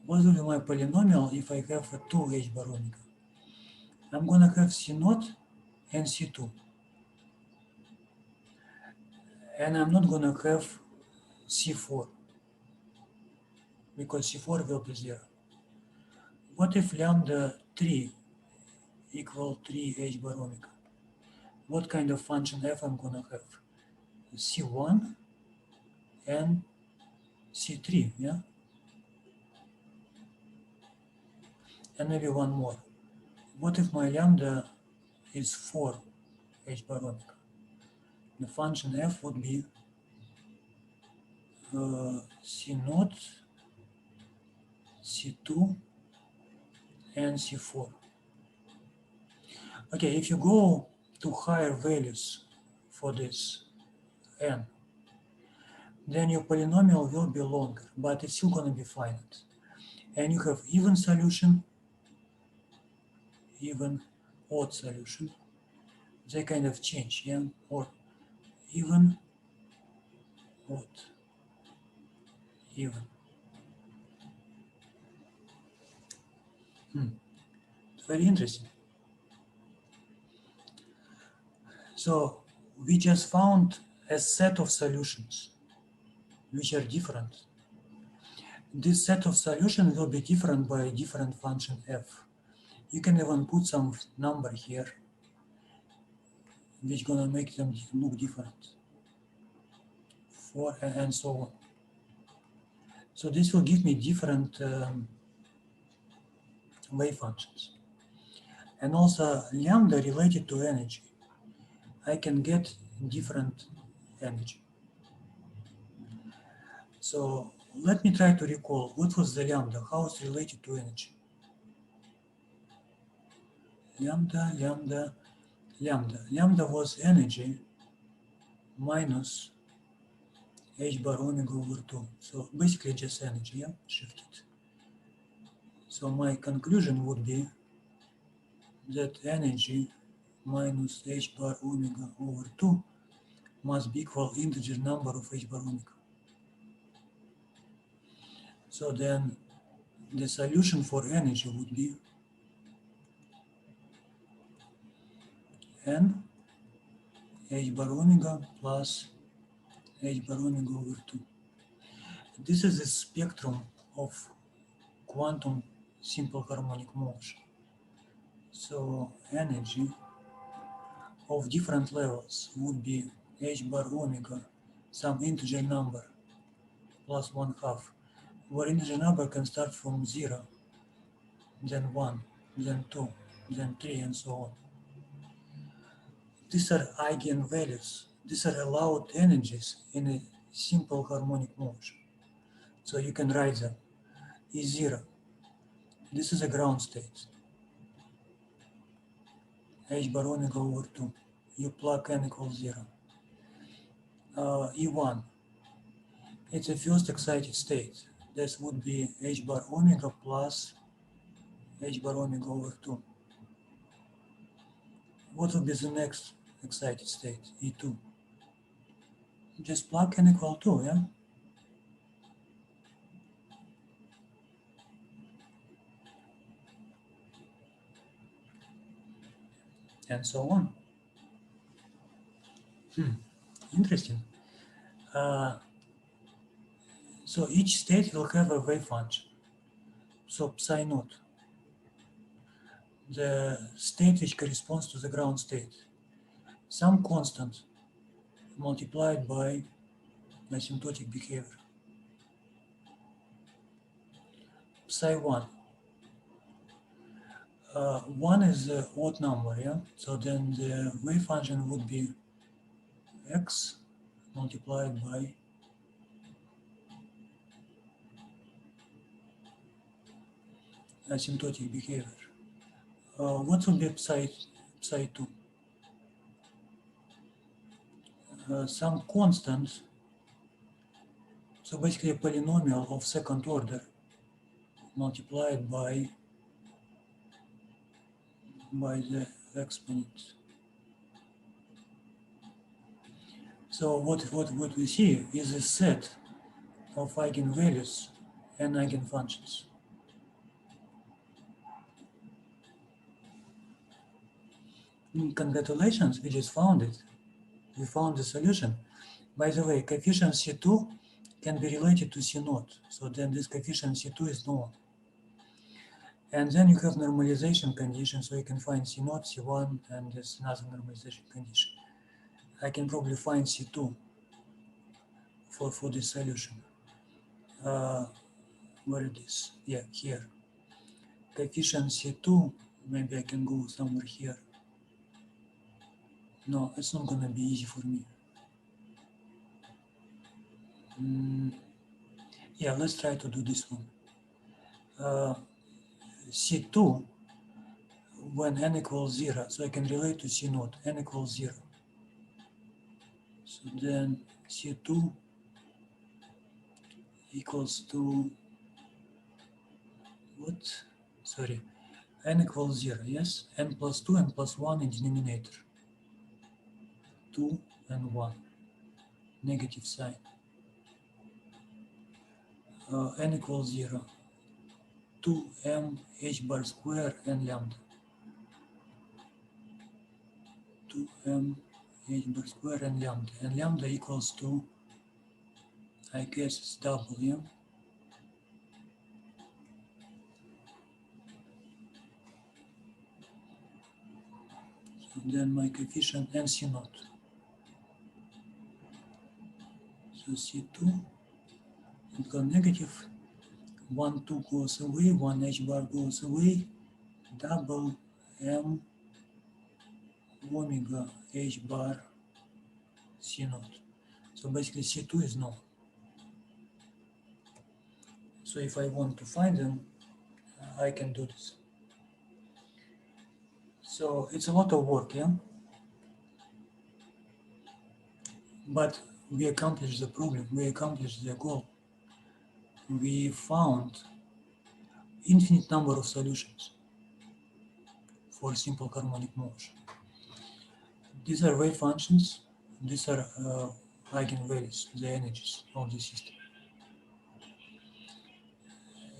What will be my polynomial if I have a 2h bar omega? I'm gonna have C0 and C2. And I'm not gonna have C4 because C4 will be 0. What if lambda 3 equal 3h bar omega? What kind of function f I'm gonna have? C1 and C3, yeah? And maybe one more. What if my lambda is 4h bar omega? The function f would be C0, C2, and C4. Okay, if you go to higher values for this n, then your polynomial will be longer, but it's still going to be finite. And you have even solution, even odd solution. They kind of change, yeah? Or even, odd, even. Very interesting. So we just found a set of solutions which are different. This set of solutions will be different by a different function f. You can even put some number here which gonna make them look different, for and so on. So this will give me different wave functions. And also lambda related to energy. I can get different energy. So let me try to recall what was the lambda, how it's related to energy. Lambda, lambda, lambda. Lambda was energy minus h bar omega over 2. So basically just energy, yeah, shifted. So my conclusion would be that energy minus h bar omega over 2 must be equal integer number of h bar omega. So then the solution for energy would be n h bar omega plus h bar omega over 2. This is the spectrum of quantum simple harmonic motion. So energy of different levels would be h bar omega, some integer number, plus 1/2, where integer number can start from 0, then 1, then 2, then 3, and so on. These are eigenvalues. These are allowed energies in a simple harmonic motion. So you can write them. E0, this is a ground state. H bar omega over 2. You plug n equals 0. E1, it's a first excited state. This would be h bar omega plus h bar omega over 2. What would be the next excited state? E2. Just plug n equal 2, yeah? And so on. Interesting. So each state will have a wave function. So psi naught, the state which corresponds to the ground state, some constant multiplied by asymptotic behavior. Psi 1. 1 is an odd number, yeah? So then the wave function would be x multiplied by asymptotic behavior. What will be psi 2? Some constant, so basically a polynomial of second order multiplied by the exponent. So what we see is a set of eigenvalues and eigenfunctions. Congratulations, we just found it. We found the solution. By the way, coefficient C2 can be related to C0. So then this coefficient C2 is known. And then you have normalization condition, so you can find C0, C1, and there's another normalization condition. I can probably find C2 for this solution. Where it is? Yeah, here. Coefficient C2, maybe I can go somewhere here. No, it's not gonna be easy for me. Yeah, let's try to do this one. C2 when n equals 0, so I can relate to C0, n equals 0. So then C2 equals to what? Sorry, n equals 0, yes? N plus 2, n plus 1 in denominator. 2 and 1, negative sign. N equals 0, 2m h bar square and lambda. 2m h bar square and lambda equals to, I guess it's W. So then my coefficient and C0. So C2 it got negative, 1, 2 goes away, 1 h bar goes away, double m omega h bar C0. So basically C2 is known. So if I want to find them, I can do this. So it's a lot of work, yeah? But we accomplished the problem, we accomplished the goal. We found infinite number of solutions for simple harmonic motion. These are wave functions, these are eigenvalues, the energies of the system.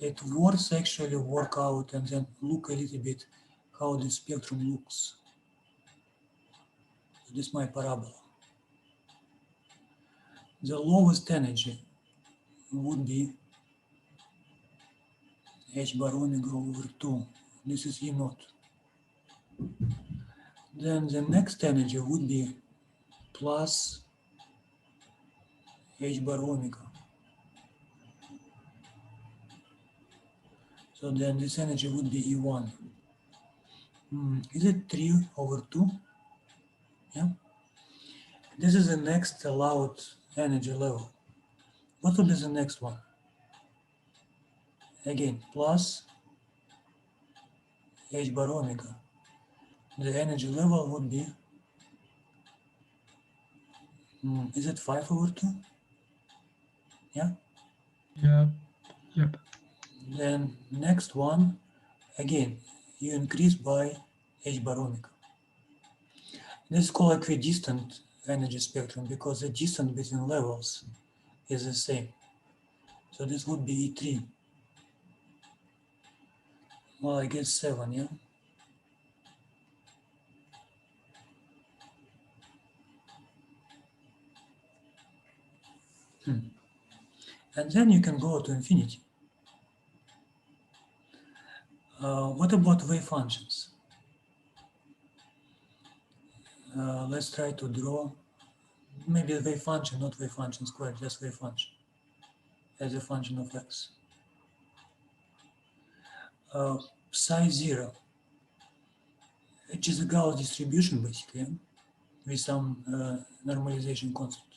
It worth actually work out and then look a little bit how the spectrum looks. This is my parabola. The lowest energy would be h bar omega over 2. This is E naught. Then the next energy would be plus h bar omega. So then this energy would be E1. Is it 3 over 2? Yeah. This is the next allowed energy level. What would be the next one? Again, plus h bar omega. The energy level would be, is it 5 over 2? Yeah. Yeah. Yep. Then next one, again, you increase by h bar omega. This is called equidistant energy spectrum because the distance between levels is the same. So this would be E3. Well, I guess 7, yeah? And then you can go to infinity. What about wave functions? Let's try to draw maybe a wave function, not wave function squared, just wave function as a function of x. Psi 0, which is a Gauss distribution basically, with some normalization constant.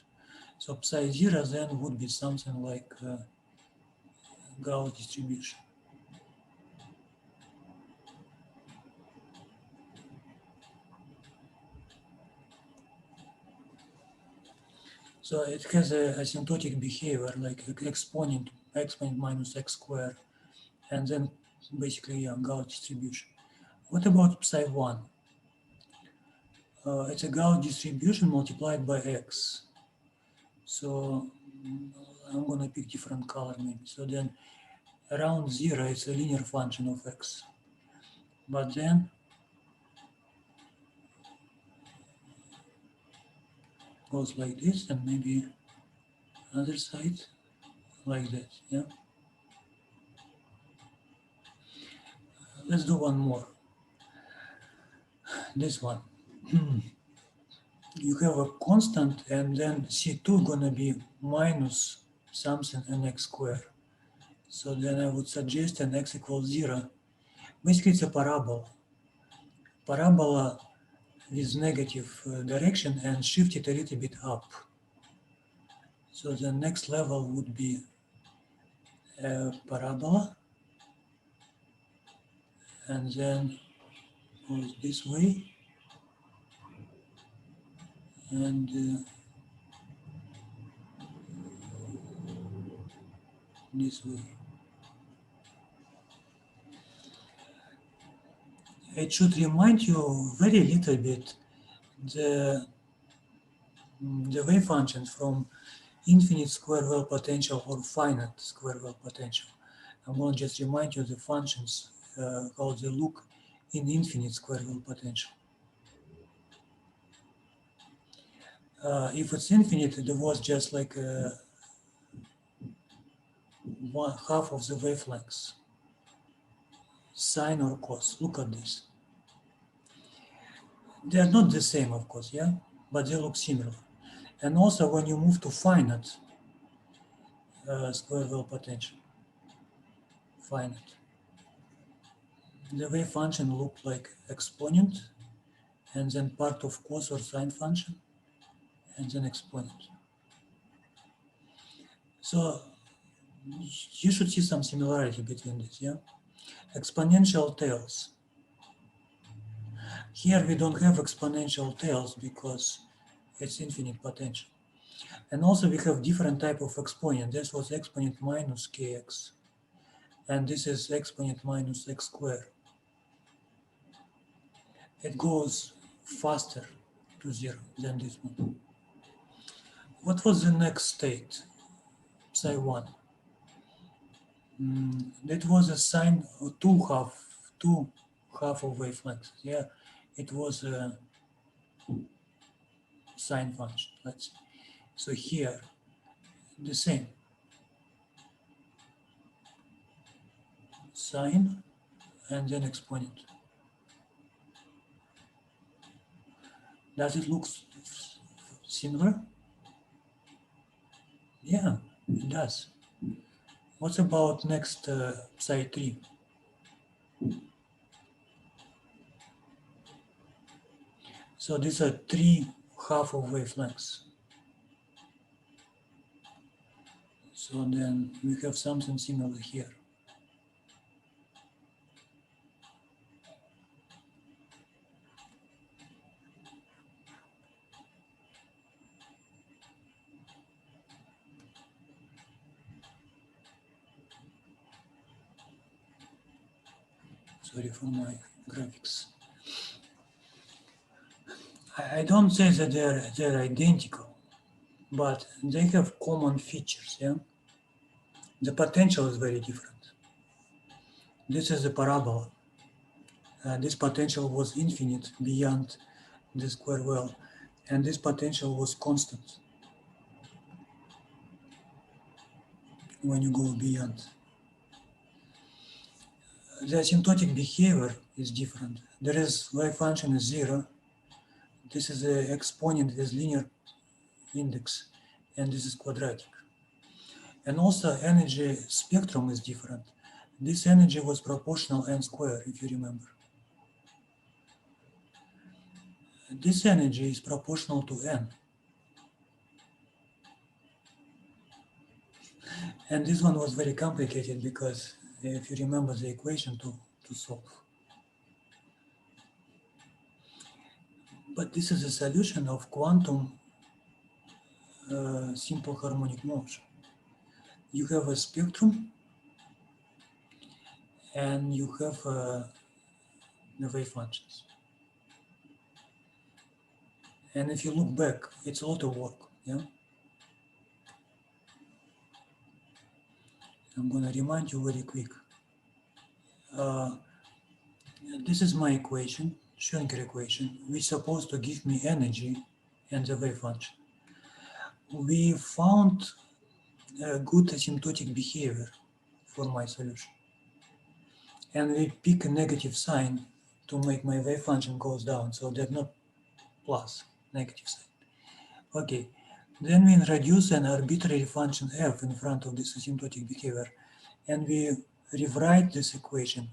So psi 0 then would be something like Gauss distribution. So it has a asymptotic behavior like exponent minus x squared, and then basically a Gauss distribution. What about psi 1? It's a Gauss distribution multiplied by x. So I'm gonna pick different color maybe. So then around 0 it's a linear function of x. But then goes like this, and maybe other side like that, yeah? Let's do one more. This one. You have a constant, and then C2 gonna be minus something and x squared. So then I would suggest an x equals 0. Basically, it's a parabola. Parabola with negative direction and shift it a little bit up. So the next level would be a parabola, and then goes this way, and this way. It should remind you very little bit the, the wave functions from infinite square wave potential or finite square wave potential. I'm going to just remind you the functions, how they look in infinite square wave potential. If it's infinite, there was just like one half of the wavelengths, sine or cos. Look at this. They are not the same, of course, yeah, but they look similar. And also, when you move to finite square wave potential, finite, the wave function looked like exponent, and then part of cos or sine function, and then exponent. So you should see some similarity between this, yeah? Exponential tails. Here we don't have exponential tails because it's infinite potential. And also we have different type of exponent. This was exponent minus kx, and this is exponent minus x squared. It goes faster to 0 than this one. What was the next state? Psi 1. That was a sine two half of wavelengths. Yeah, it was a sine function. Let's see. So here, the same sine and then exponent. Does it look similar? Yeah, it does. What about next psi 3? So these are 3 half of wavelengths. So then we have something similar here. Sorry for my graphics. I don't say that they're identical, but they have common features, yeah? The potential is very different. This is a parabola. This potential was infinite beyond the square well, and this potential was constant when you go beyond. The asymptotic behavior is different. There is wave function is 0. This is the exponent with linear index, and this is quadratic. And also energy spectrum is different. This energy was proportional n square, if you remember. This energy is proportional to n. And this one was very complicated because if you remember the equation to solve. But this is a solution of quantum simple harmonic motion. You have a spectrum and you have the wave functions. And if you look back, it's a lot of work, yeah? I'm going to remind you very quick. This is my equation, Schrödinger equation, which is supposed to give me energy and the wave function. We found a good asymptotic behavior for my solution. And we pick a negative sign to make my wave function goes down, so they're not plus, negative sign. Okay, then we introduce an arbitrary function f in front of this asymptotic behavior, and we rewrite this equation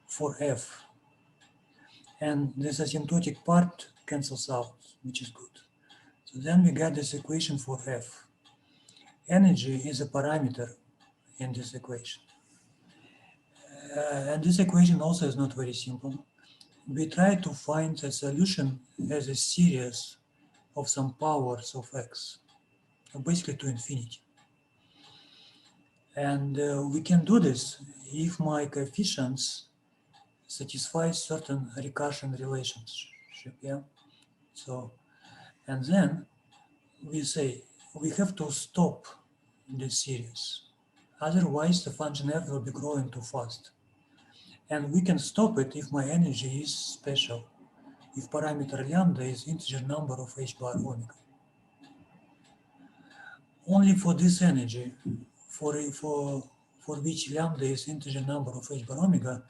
for f. And this asymptotic part cancels out, which is good. So then we get this equation for f. Energy is a parameter in this equation. And this equation also is not very simple. We try to find a solution as a series of some powers of x, basically to infinity. And we can do this if my coefficients satisfy certain recursion relationship, yeah? So, and then we say we have to stop this series. Otherwise, the function f will be growing too fast. And we can stop it if my energy is special, if parameter lambda is integer number of h bar omega. Only for this energy, for which lambda is integer number of h bar omega,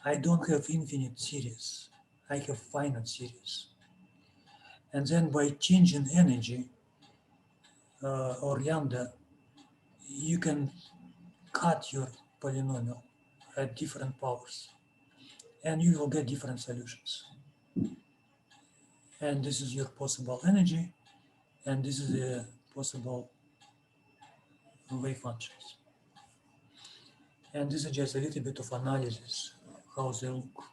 I don't have infinite series. I have finite series. And then by changing energy or lambda, you can cut your polynomial at different powers, and you will get different solutions. And this is your possible energy, and this is the possible wave functions. And this is just a little bit of analysis, how they look.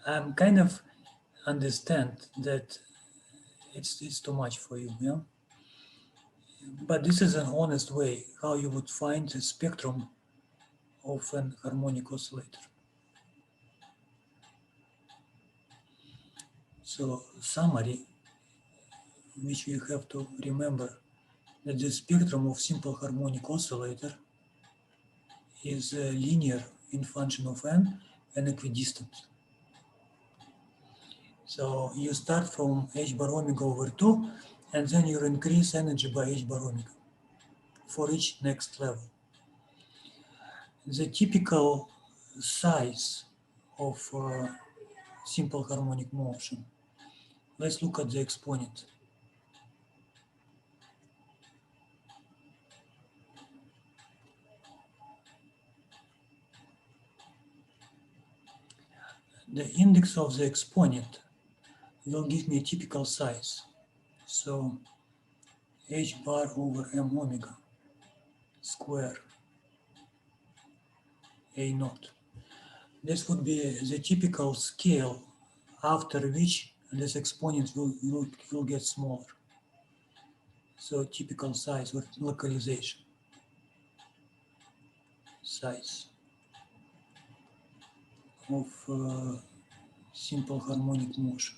I'm kind of understand that it's too much for you, yeah? But this is an honest way how you would find the spectrum of an harmonic oscillator. So summary, which you have to remember, that the spectrum of simple harmonic oscillator is linear in function of n and equidistant. So you start from h bar omega over 2, and then you increase energy by h bar omega for each next level. The typical size of simple harmonic motion. Let's look at the exponent. The index of the exponent will give me a typical size. So h bar over m omega square a naught. This would be the typical scale after which this exponent will get smaller. So typical size or localization size of simple harmonic motion.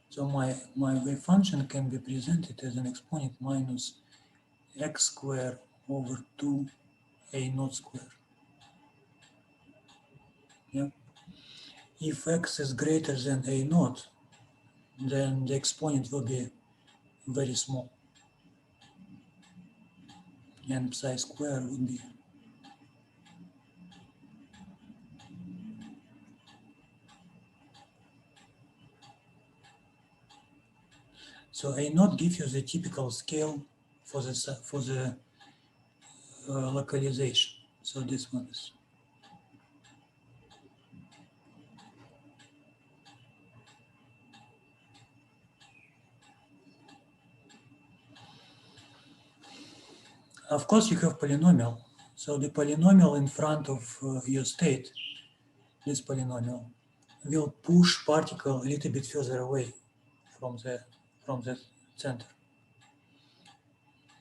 So my wave function can be presented as an exponent minus x squared over 2 a naught squared. Yeah. If x is greater than a naught, then the exponent will be very small, and psi squared would be so a naught gives you the typical scale for the localization. So this one is. Of course, you have polynomial. So the polynomial in front of your state, this polynomial, will push particle a little bit further away from the center.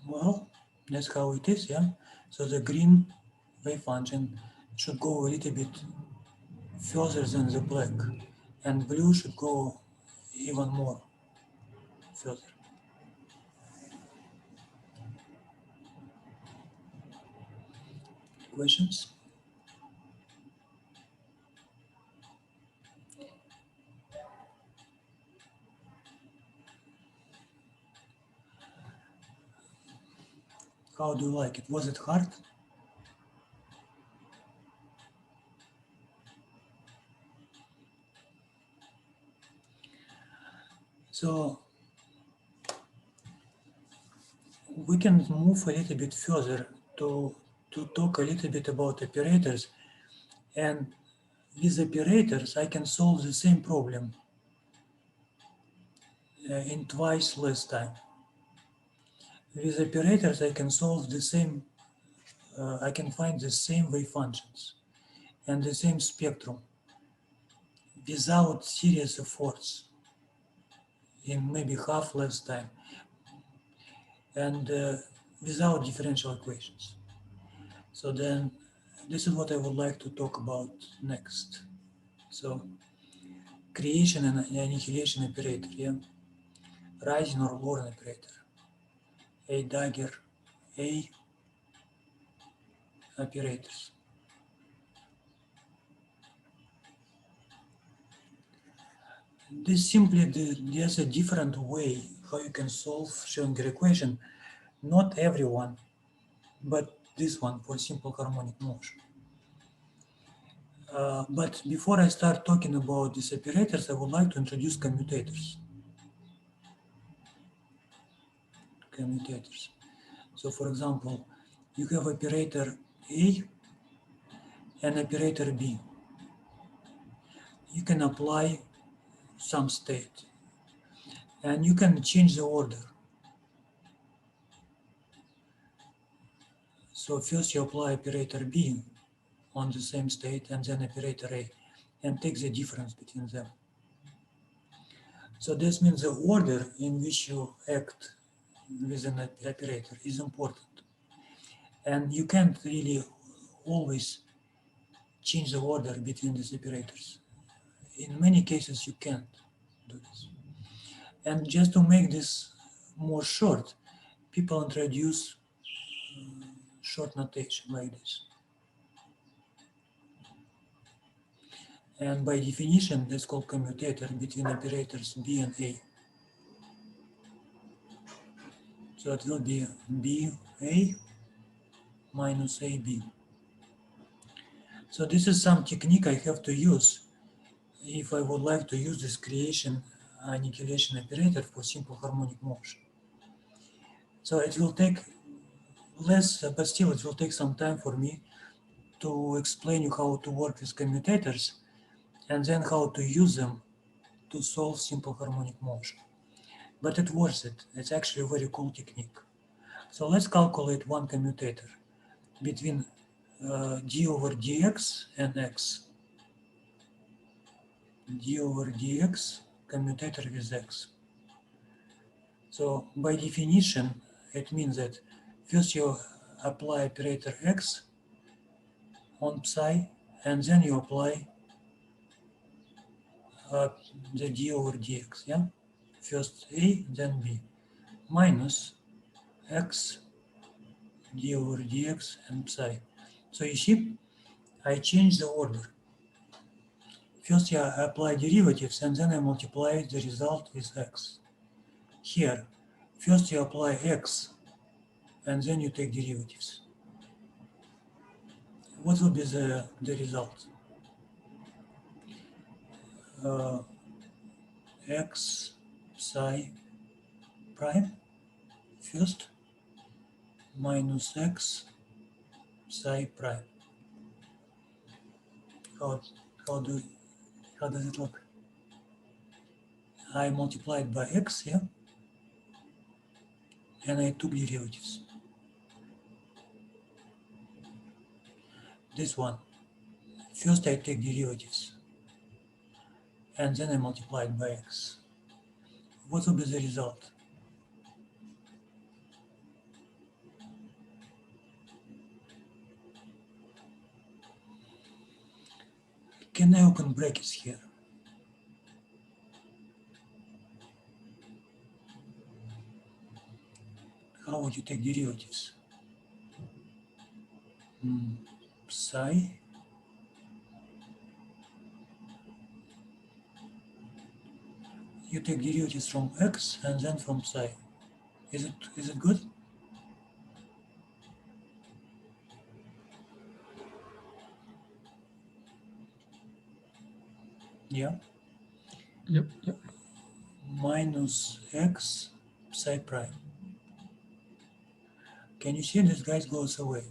Well, that's how it is, yeah. So the green wave function should go a little bit further than the black, and blue should go even more further. Questions? How do you like it? Was it hard? So we can move a little bit further to talk a little bit about operators. And with operators, I can solve the same problem in twice less time. With operators, I can solve the same, I can find the same wave functions and the same spectrum without serious efforts in maybe half less time and without differential equations. So then this is what I would like to talk about next. So creation and annihilation operator, yeah? Rising or lowering operator, A dagger, A operators. This simply, there's a different way how you can solve Schrödinger equation. Not everyone, but this one for simple harmonic motion. But before I start talking about these operators, I would like to introduce commutators. Commutators. So for example, you have operator A and operator B. You can apply some state and you can change the order. So first you apply operator B on the same state and then operator A and take the difference between them. So this means the order in which you act with an operator is important. And you can't really always change the order between these operators. In many cases you can't do this. And just to make this more short, people introduce short notation like this. And by definition, that's called commutator between operators B and A. So it will be BA minus AB. So this is some technique I have to use if I would like to use this creation annihilation operator for simple harmonic motion. So it will take less, but still it will take some time for me to explain you how to work with commutators and then how to use them to solve simple harmonic motion. But it's worth it. It's actually a very cool technique. So let's calculate one commutator between d over dx and x. D over dx commutator with x. So by definition, it means that first you apply operator x on psi, and then you apply the d over dx, yeah? First A, then B, minus x d over dx and psi. So you see, I change the order. First I apply derivatives, and then I multiply the result with x. Here, first you apply x, and then you take derivatives. What will be the result? X psi prime first minus x psi prime. How, how, do, how does it look? I multiplied by x, yeah? And I took derivatives. This one. First I take derivatives. And then I multiplied by x. What will be the result? Can I open brackets here? how would you take derivatives? Psi. You take derivatives from x and then from psi. Is it good? Yeah. Yep. Minus x psi prime. Can you see this guy goes away?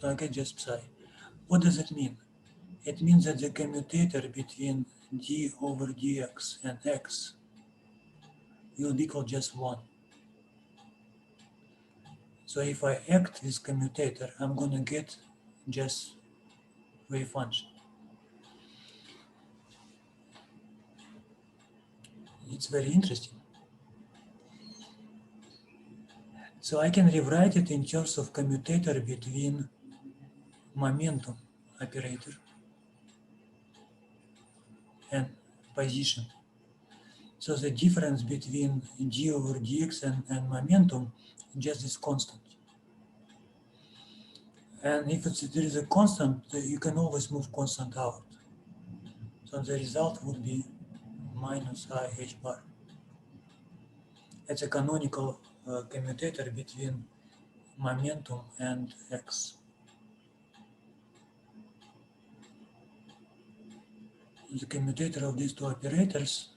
So I get just psi. What does it mean? It means that the commutator between d over dx and x will be equal just 1. So if I act this commutator, I'm going to get just wave function. It's very interesting. So I can rewrite it in terms of commutator between momentum operator and position. So the difference between d over dx and momentum just is constant. And if there is a constant, you can always move constant out. So the result would be minus I h bar. It's a canonical commutator between momentum and x. The commutator of these two operators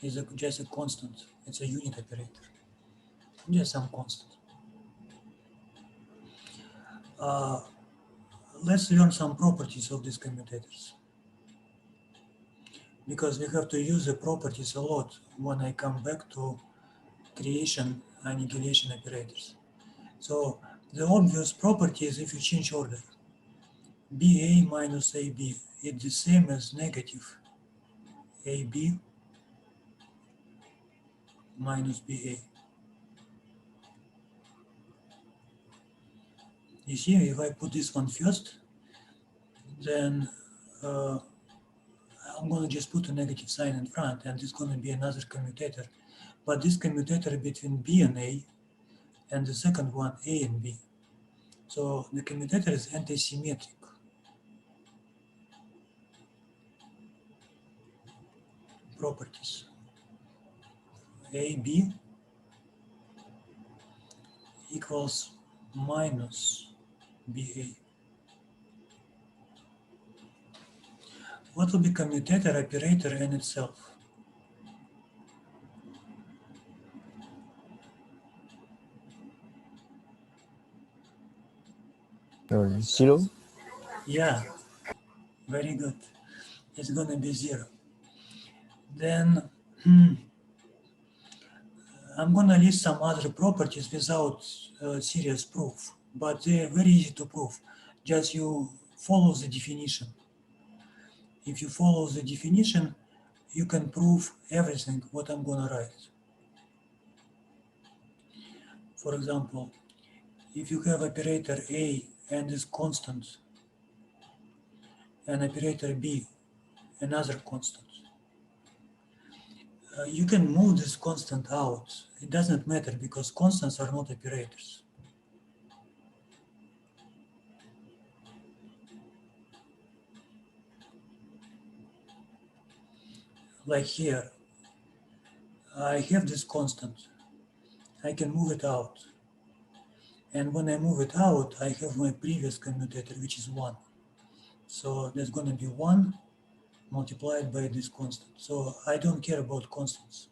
is just a constant. It's a unit operator, just some constant. Let's learn some properties of these commutators, because we have to use the properties a lot when I come back to creation annihilation operators. So the obvious property is if you change order, BA minus AB, it's the same as negative AB minus BA. You see, if I put this one first, then I'm going to just put a negative sign in front, and it's going to be another commutator. But this commutator between B and A, and the second one A and B. So the commutator is antisymmetric. Properties. AB equals minus BA. What will be commutator operator in itself? Zero. Yeah, very good. It's going to be 0. Then I'm going to list some other properties without serious proof, but they're very easy to prove. Just you follow the definition. If you follow the definition, you can prove everything what I'm going to write. For example, if you have operator A and is constant, and operator B another constant, you can move this constant out. It doesn't matter because constants are not operators. Like here, I have this constant. I can move it out. And when I move it out, I have my previous commutator, which is 1. So there's going to be 1 multiplied by this constant. So I don't care about constants.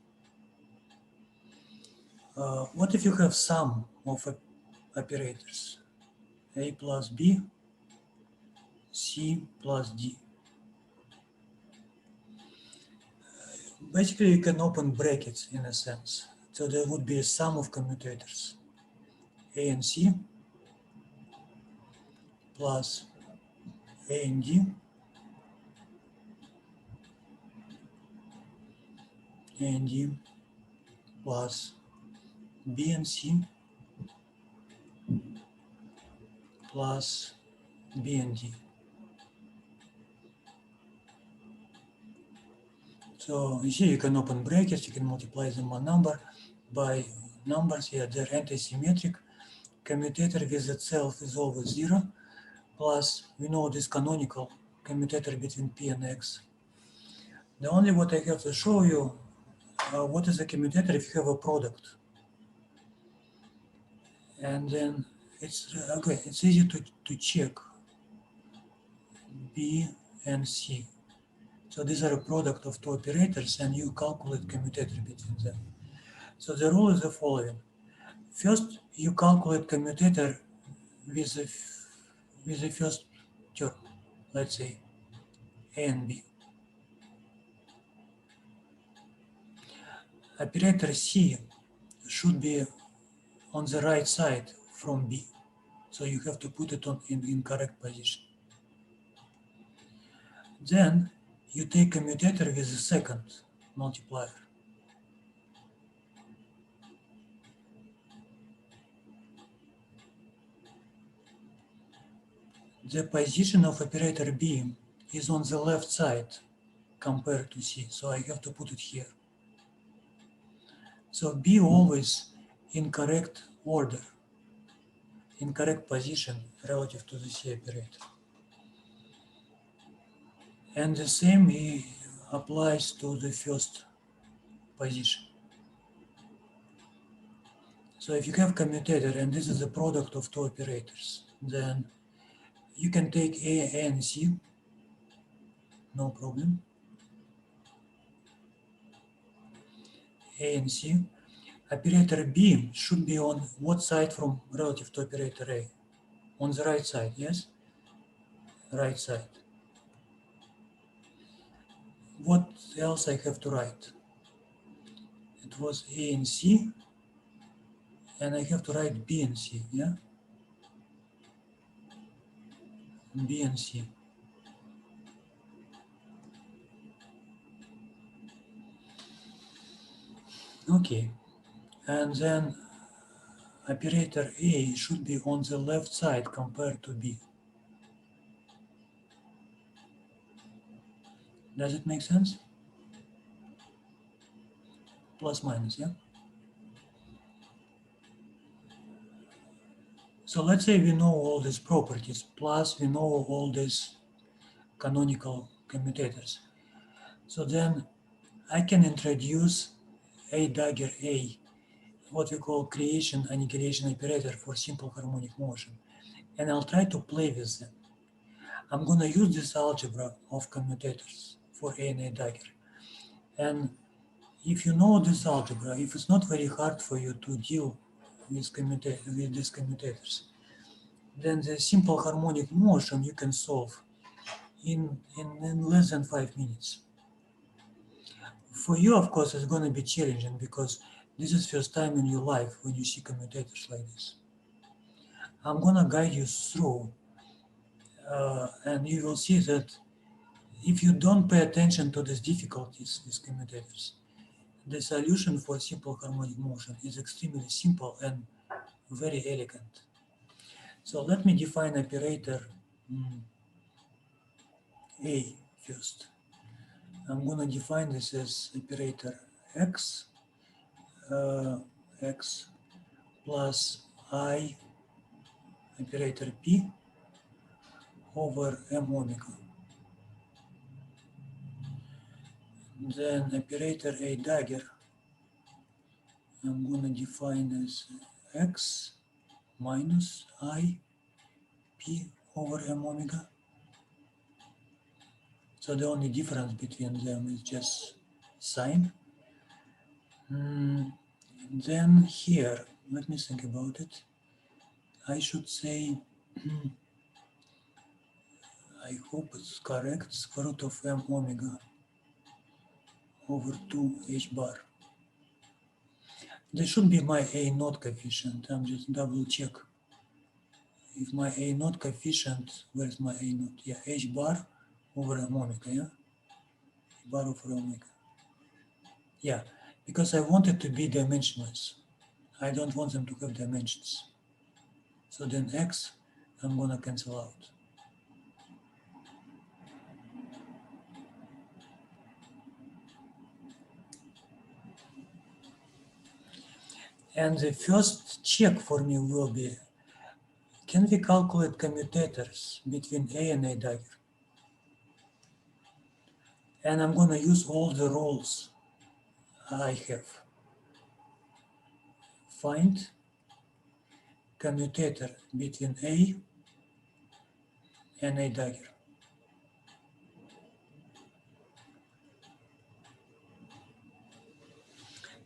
What if you have sum of operators? A plus B, C plus D. Basically, you can open brackets in a sense. So there would be a sum of commutators. A and C plus A and D, A and D plus B and C plus B and D. So So you see, you can open brackets, you can multiply them by numbers here. They're anti-symmetric. Commutator with itself is always 0, plus we know this canonical commutator between P and X. The only what I have to show you, what is a commutator if you have a product. And then it's, okay, it's easy to check B and C. So these are a product of two operators and you calculate commutator between them. So the rule is the following. First, you calculate commutator with the first term, let's say A and B. Operator C should be on the right side from B. So you have to put it in correct position. Then you take commutator with the second multiplier. The position of operator B is on the left side compared to C, so I have to put it here. So B always in correct order, in correct position relative to the C operator. And the same applies to the first position. So if you have commutator and this is the product of two operators, then you can take A and C, no problem. A and C. Operator B should be on what side from relative to operator A? On the right side, yes? Right side. What else I have to write? It was A and C, and I have to write B and C, yeah? B and C. Okay, and then operator A should be on the left side compared to B. Does it make sense? Plus minus, yeah? So let's say we know all these properties, plus we know all these canonical commutators. So then I can introduce A dagger A, what we call creation annihilation operator for simple harmonic motion. And I'll try to play with them. I'm going to use this algebra of commutators for A and A dagger. And if you know this algebra, if it's not very hard for you to deal with these commutators, then the simple harmonic motion you can solve in less than 5 minutes. For you, of course, it's going to be challenging because this is first time in your life when you see commutators like this. I'm going to guide you through, and you will see that if you don't pay attention to these difficulties with commutators, the solution for simple harmonic motion is extremely simple and very elegant. So let me define operator A first. I'm going to define this as operator X, X plus I operator P over M omega. Then operator A dagger, I'm going to define as X minus I P over M omega. So the only difference between them is just sign. Then here, let me think about it. I should say, I hope it's correct, square root of M omega over 2 H bar. This should be my A naught coefficient. I'm just double check. If my A naught coefficient, where's my A naught? Yeah, H bar over M omega, yeah? Bar over omega. Yeah, because I want it to be dimensionless. I don't want them to have dimensions. So then X, I'm gonna cancel out. And the first check for me will be, can we calculate commutators between A and A dagger? And I'm going to use all the rules I have. Find commutator between A and A dagger.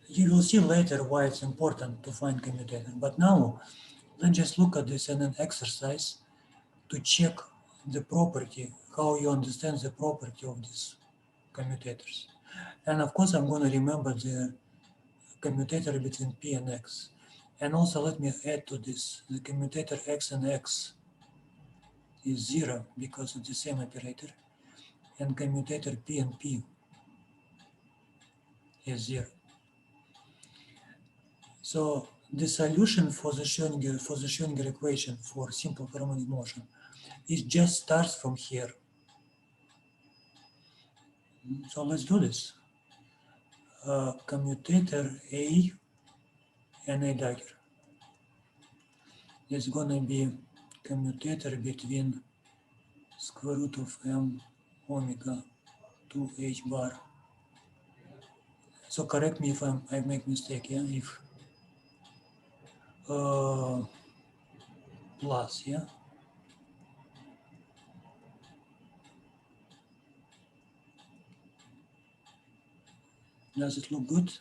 You will see later why it's important to find commutator. But now, let's just look at this in an exercise to check the property, how you understand the property of these commutators. And of course, I'm going to remember the commutator between P and X. And also let me add to this, the commutator X and X is 0 because it's the same operator. And commutator P and P is 0. So the solution for the Schrödinger equation for simple harmonic motion, it just starts from here. So let's do this. Commutator A and A dagger is going to be commutator between square root of m omega to h bar. So correct me if I make mistake, yeah? If plus, yeah? Does it look good?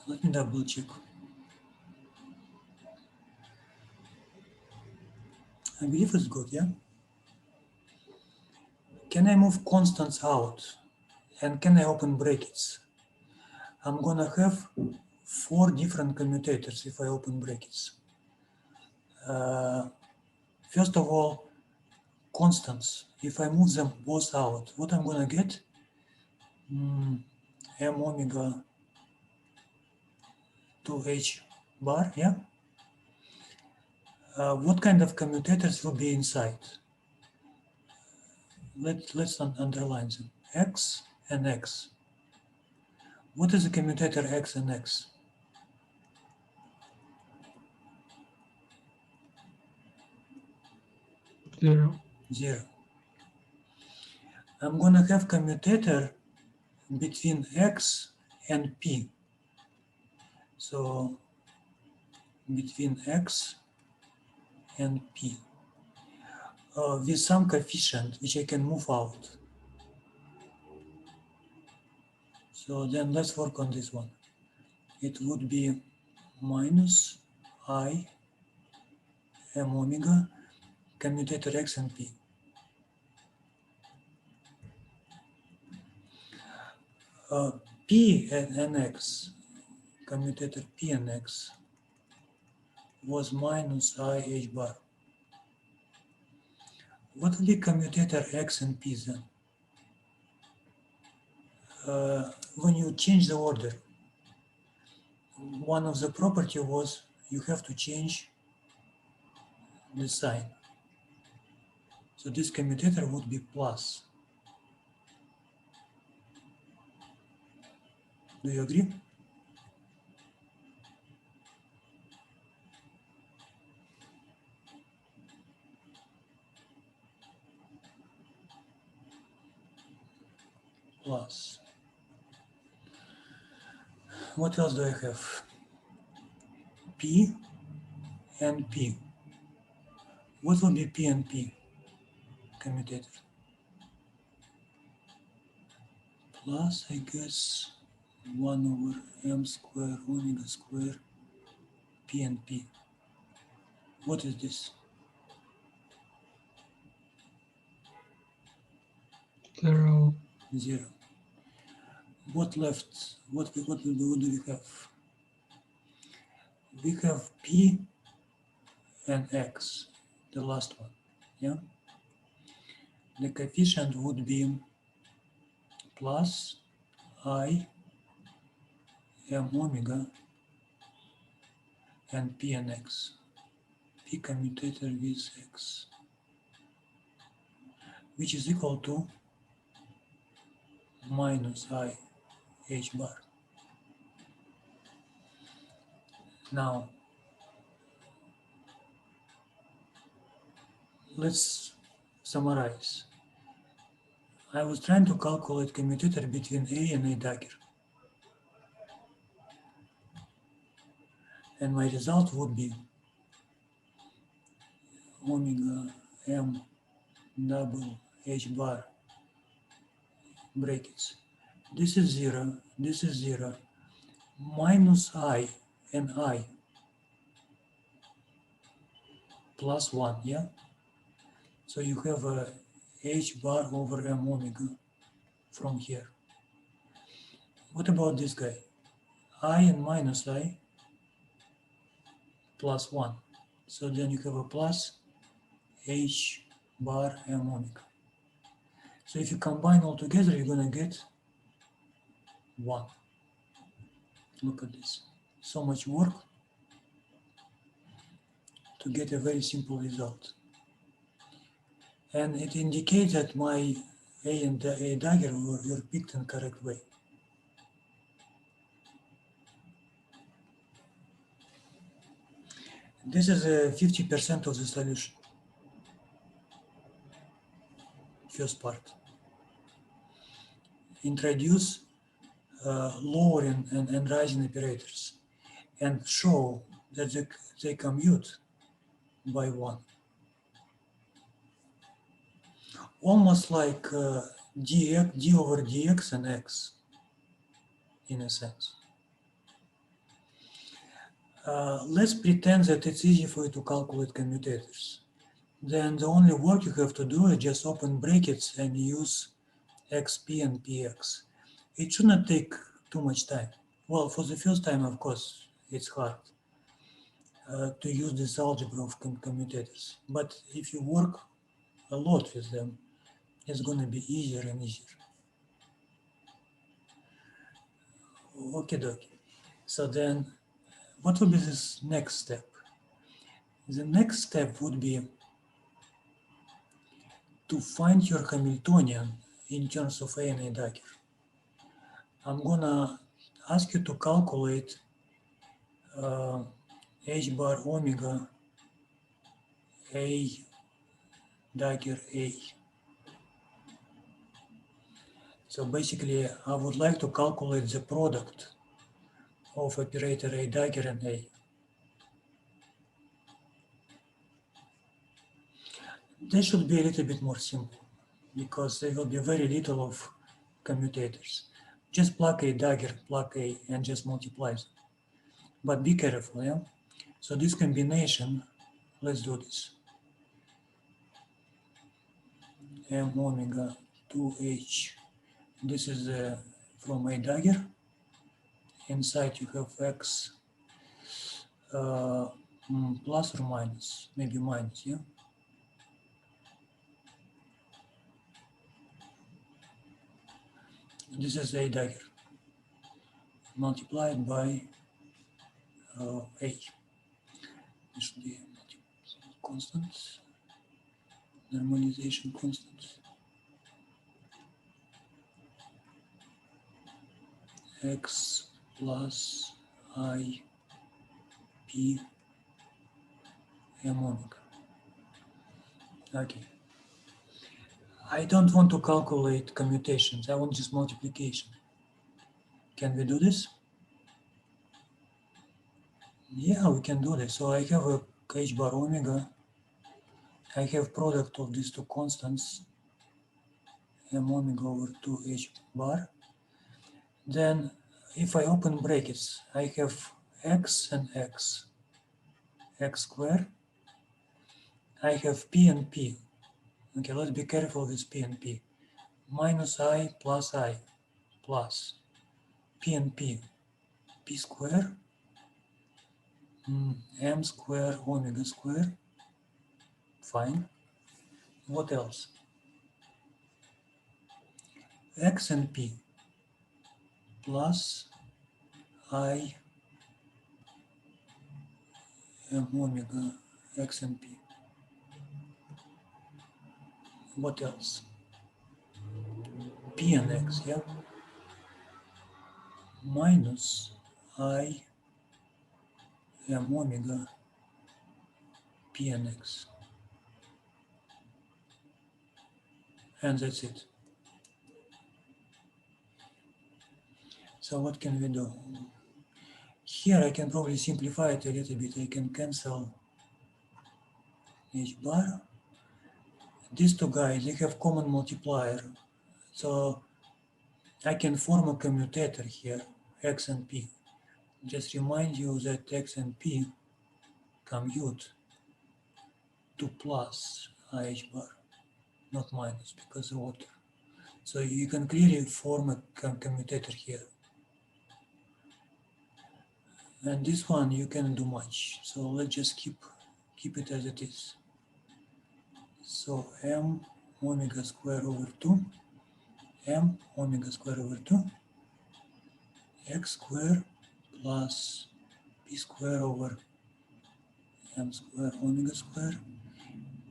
Let me double check. I believe it's good, yeah? Can I move constants out? And can I open brackets? I'm gonna have 4 different commutators if I open brackets. First of all, constants. If I move them both out, what I'm gonna get? M omega to h bar, yeah? What kind of commutators will be inside? Let's underline them. X and X. What is the commutator X and X? Zero. 0. I'm gonna have commutator between X and P. So between X and P with some coefficient which I can move out. So then let's work on this one. It would be minus I m omega commutator X and P. P and X, commutator P and X was minus I h bar. What will be commutator X and P then? When you change the order, one of the property was you have to change the sign. So this commutator would be plus. Do you agree? Plus. What else do I have? P and P. What will be P and P commutator? Plus, I guess, 1 over m square omega square P and P. What is this? Zero. 0. What left? What do we have? We have P and X, the last one, yeah? The coefficient would be plus I m omega and p and x. P commutator with x, which is equal to minus I h bar. Now, let's summarize. I was trying to calculate commutator between A and A dagger. And my result would be omega m double h bar brackets. This is 0, this is 0, minus I and I plus 1, yeah? So you have a h bar over m omega from here. What about this guy? I and minus I plus 1. So then you have a plus h bar m omega. So if you combine all together, you're going to get 1. Look at this. So much work to get a very simple result. And it indicates that my A and A dagger were picked in correct way. This is 50% of the solution. First part. Introduce lowering and rising operators and show that they commute by 1. Almost like d over dx and x, in a sense. Let's pretend that it's easy for you to calculate commutators. Then the only work you have to do is just open brackets and use xp and px. It should not take too much time. Well, for the first time, of course, it's hard to use this algebra of commutators. But if you work a lot with them, it's going to be easier and easier. Okay, dokie. So then, what will be this next step? The next step would be to find your Hamiltonian in terms of A and A dagger. I'm gonna ask you to calculate h bar omega A dagger A. So basically, I would like to calculate the product of operator A dagger and A. This should be a little bit more simple because there will be very little of commutators. Just plug A dagger, plug A, and just multiply them. But be careful, yeah? So this combination, let's do this. M omega 2h. This is from A dagger. Inside you have x plus or minus, maybe minus, yeah? This is A dagger multiplied by A. This should be constant, normalization constant. X plus I P M omega. Okay. I don't want to calculate commutations. I want just multiplication. Can we do this? Yeah, we can do this. So I have a h bar omega. I have product of these two constants, m omega over 2h bar. Then if I open brackets, I have x and x squared. I have p and p. Okay, let's be careful with p and p. Minus I plus p and p squared m squared omega squared. Fine. What else? X and p plus I m omega x and p. What else? P and x, yeah? Minus I m omega p and x. And that's it. So what can we do? Here I can probably simplify it a little bit. I can cancel h bar. These two guys, they have common multiplier. So I can form a commutator here, x and p. Just remind you that x and p commute to plus IH bar, not minus, because of water. So you can clearly form a commutator here. And this one you can't do much. So let's just keep it as it is. So m omega square over 2, m omega square over 2, x square plus p square over m square omega square.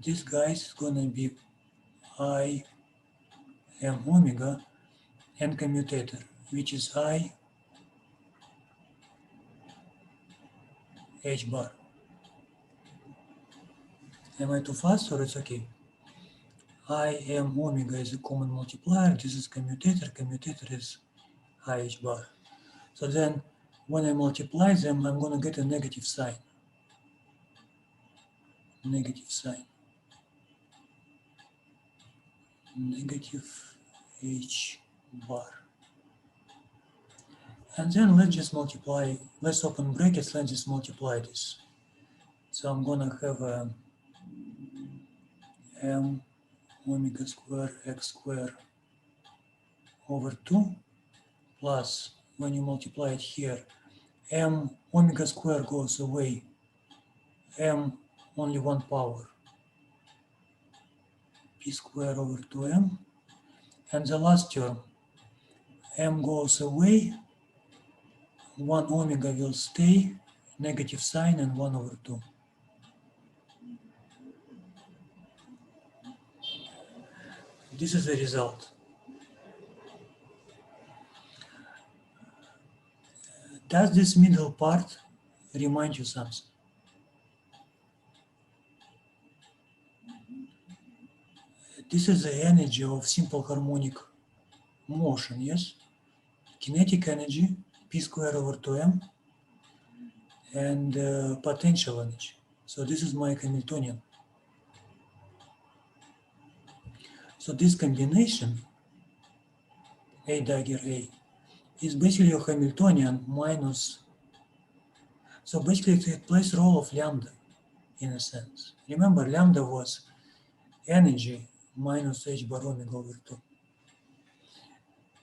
This guy is gonna be I m omega and commutator, which is I h bar. Am I too fast or it's okay? I m omega is a common multiplier. This is commutator. Commutator is I h bar. So then when I multiply them, I'm going to get a negative sign. Negative sign. Negative h bar. And then let's just multiply. Let's open brackets. Let's just multiply this. So I'm going to have m omega square x square over 2 plus, when you multiply it here, m omega square goes away, m only one power, p square over 2m, and the last term, m goes away, 1 omega will stay, negative sign, and 1 over 2. This is the result. Does this middle part remind you something? This is the energy of simple harmonic motion, yes? Kinetic energy, p square over 2m, and potential energy. So this is my Hamiltonian. So this combination, A dagger A, is basically a Hamiltonian minus, so basically it plays role of lambda in a sense. Remember, lambda was energy minus h bar omega over 2.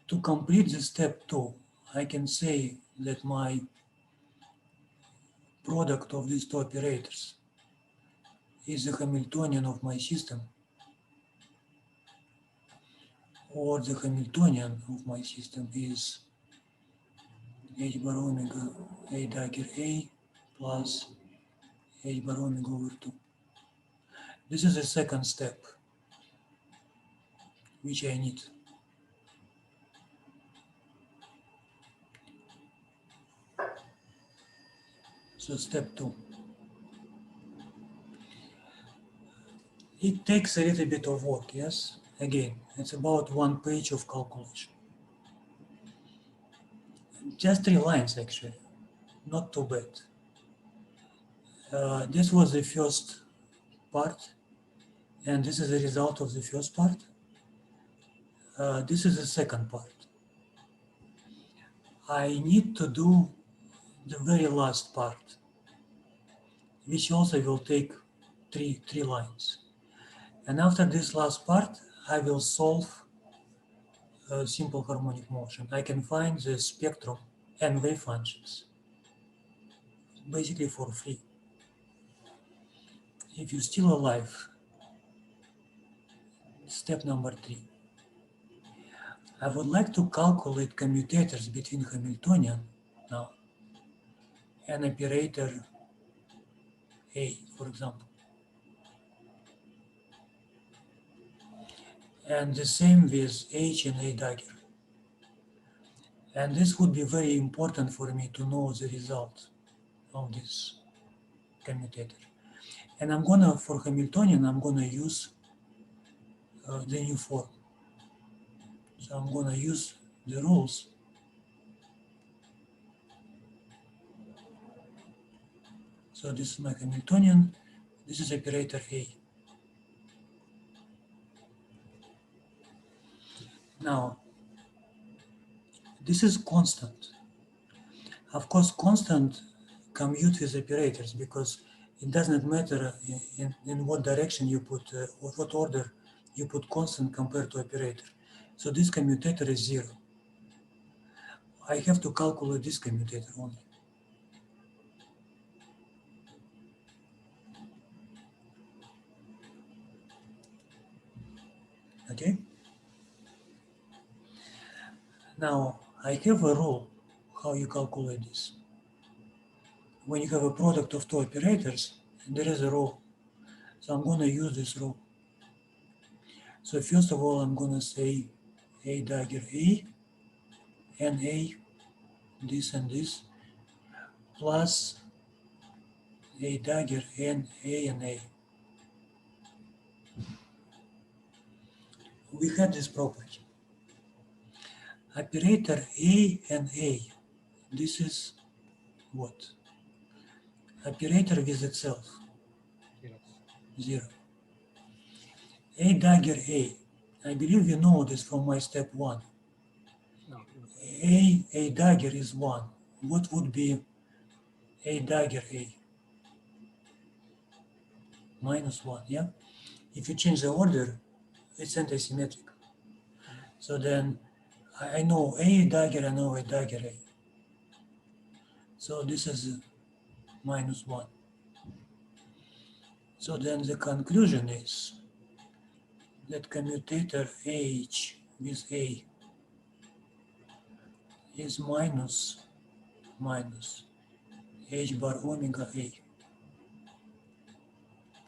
To complete the step 2, I can say that my product of these two operators is the Hamiltonian of my system, or the Hamiltonian of my system is h bar omega A dagger A plus h bar omega over 2. This is the second step, which I need. So step 2. It takes a little bit of work, yes? Again, it's about 1 page of calculation. Just 3 lines actually, not too bad. This was the first part, and this is the result of the first part. This is the second part. I need to do the very last part, which also will take three lines. And after this last part, I will solve a simple harmonic motion. I can find the spectrum and wave functions basically for free. If you're still alive, step number 3. I would like to calculate commutators between Hamiltonian now. an operator A, for example. And the same with H and A dagger. And this would be very important for me to know the result of this commutator. And I'm gonna, for Hamiltonian, I'm gonna use the new form. So I'm gonna use the rules. So this is my Hamiltonian, this is operator A. Now, this is constant. Of course, constant commute with operators because it doesn't matter in what direction you put, or what order you put constant compared to operator. So this commutator is 0. I have to calculate this commutator only. Okay? Now, I have a rule how you calculate this. When you have a product of two operators, there is a rule. So I'm going to use this rule. So first of all, I'm going to say A dagger A and A, this and this, plus A dagger and A and A. We had this property. Operator A and A, this is what? Operator with itself, 0. A dagger A, I believe you know this from my step 1. A dagger is 1. What would be A dagger A? Minus 1, yeah? If you change the order, it's anti-symmetric. So then I know A dagger, I know A dagger A. So this is minus 1. So then the conclusion is that commutator H with A is minus H bar omega A.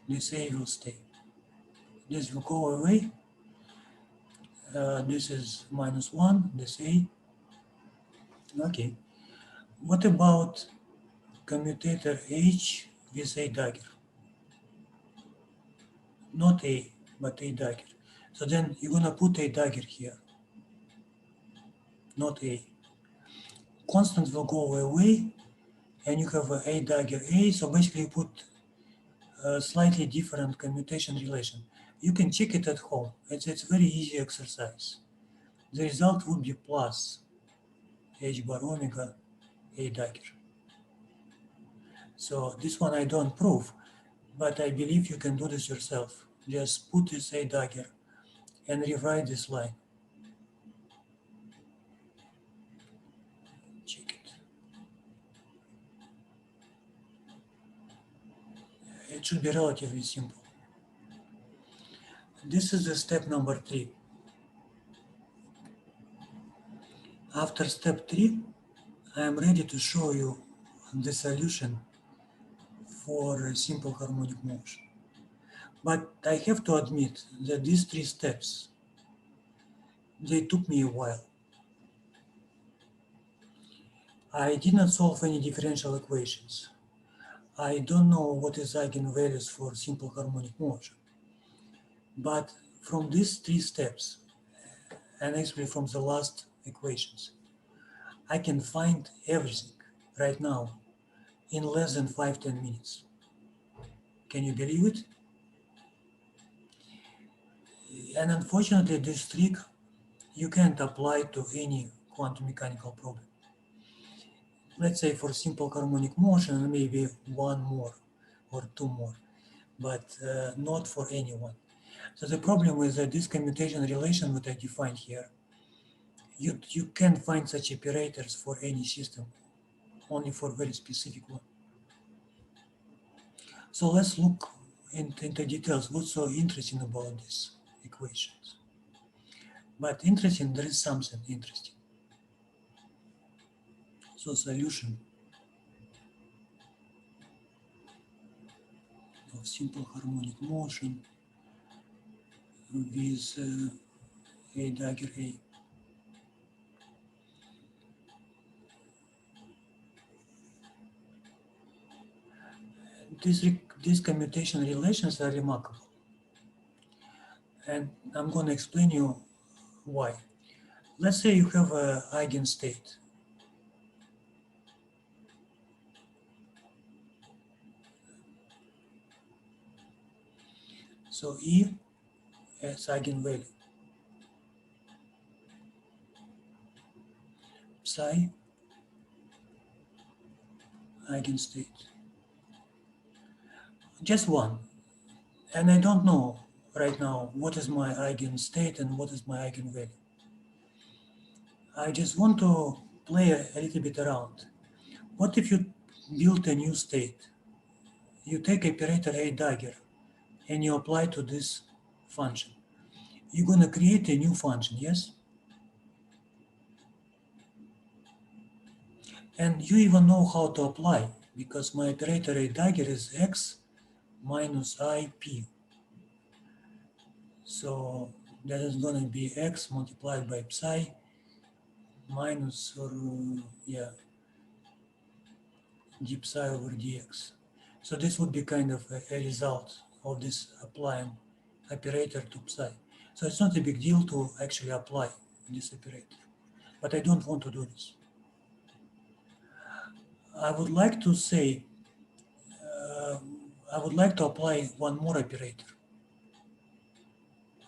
This A will stay. This will go away. This is minus 1, this A. Okay. What about commutator H with A dagger? Not A, but A dagger. So then you're going to put A dagger here, not A. Constant will go away, and you have A dagger A. So basically you put a slightly different commutation relation. You can check it at home. It's very easy exercise. The result would be plus H bar omega A dagger. So this one I don't prove, but I believe you can do this yourself. Just put this A dagger and rewrite this line. Check it. It should be relatively simple. This is the step number 3. After step 3, I am ready to show you the solution for a simple harmonic motion. But I have to admit that these 3 steps, they took me a while. I did not solve any differential equations. I don't know what is eigenvalues for simple harmonic motion. But from these 3 steps, and actually from the last equations, I can find everything right now in less than 5-10 minutes. Can you believe it? And unfortunately, this trick you can't apply to any quantum mechanical problem. Let's say for simple harmonic motion, maybe 1 more or 2 more, but not for anyone. So the problem is that this commutation relation that I defined here, you can't find such operators for any system, only for very specific one. So let's look into details. What's so interesting about these equations? But interesting, there is something interesting. So solution. of simple harmonic motion with A dagger A. These commutation relations are remarkable, and I'm going to explain you why. Let's say you have an eigenstate. So E as eigenvalue, psi eigenstate, just one. And I don't know right now what is my eigenstate and what is my eigenvalue. I just want to play a little bit around. What if you build a new state? You take operator A dagger and you apply to this function. You're going to create a new function, yes? And you even know how to apply, because my operator A dagger is x minus IP. So that is going to be x multiplied by psi minus, or yeah, d psi over dx. So this would be kind of a result of this applying operator to psi. So it's not a big deal to actually apply this operator, but I don't want to do this. I would like to say, I would like to apply one more operator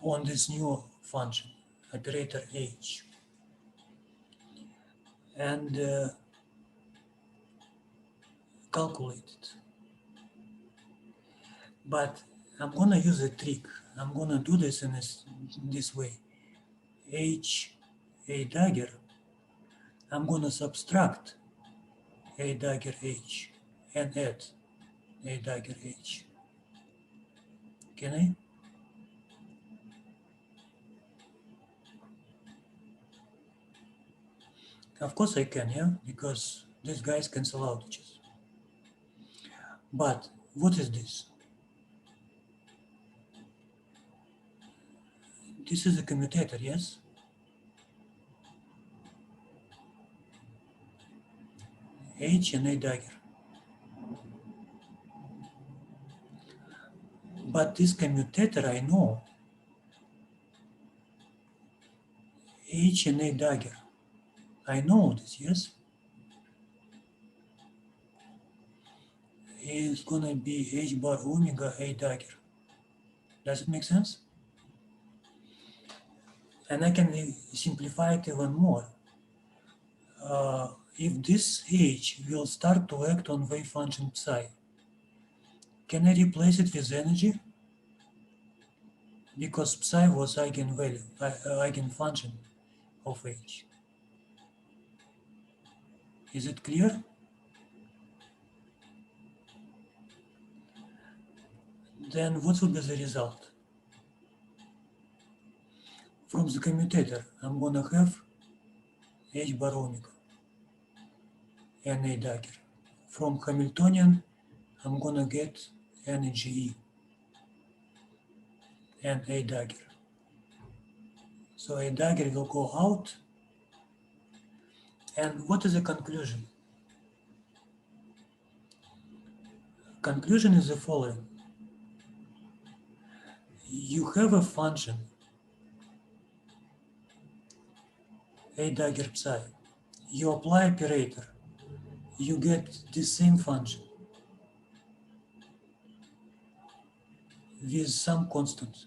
on this new function, operator h. And calculate it. But I'm going to use a trick. I'm going to do this in this way. H, A dagger, I'm going to subtract A dagger H and add A dagger H. Can I? Of course I can, yeah, because these guys cancel out each other. But what is this? This is a commutator, yes? H and A dagger. But this commutator I know, H and A dagger. I know this, yes? Is gonna be H bar omega A dagger. Does it make sense? And I can simplify it even more. If this H will start to act on wave function psi, can I replace it with energy? Because psi was eigenvalue, eigenfunction of H. Is it clear? Then what will be the result? From the commutator, I'm gonna have H bar omega and A dagger. From Hamiltonian, I'm gonna get energy E and A dagger. So A dagger will go out. And what is the conclusion? Conclusion is the following. You have a function A dagger psi. You apply operator. You get the same function with some constant.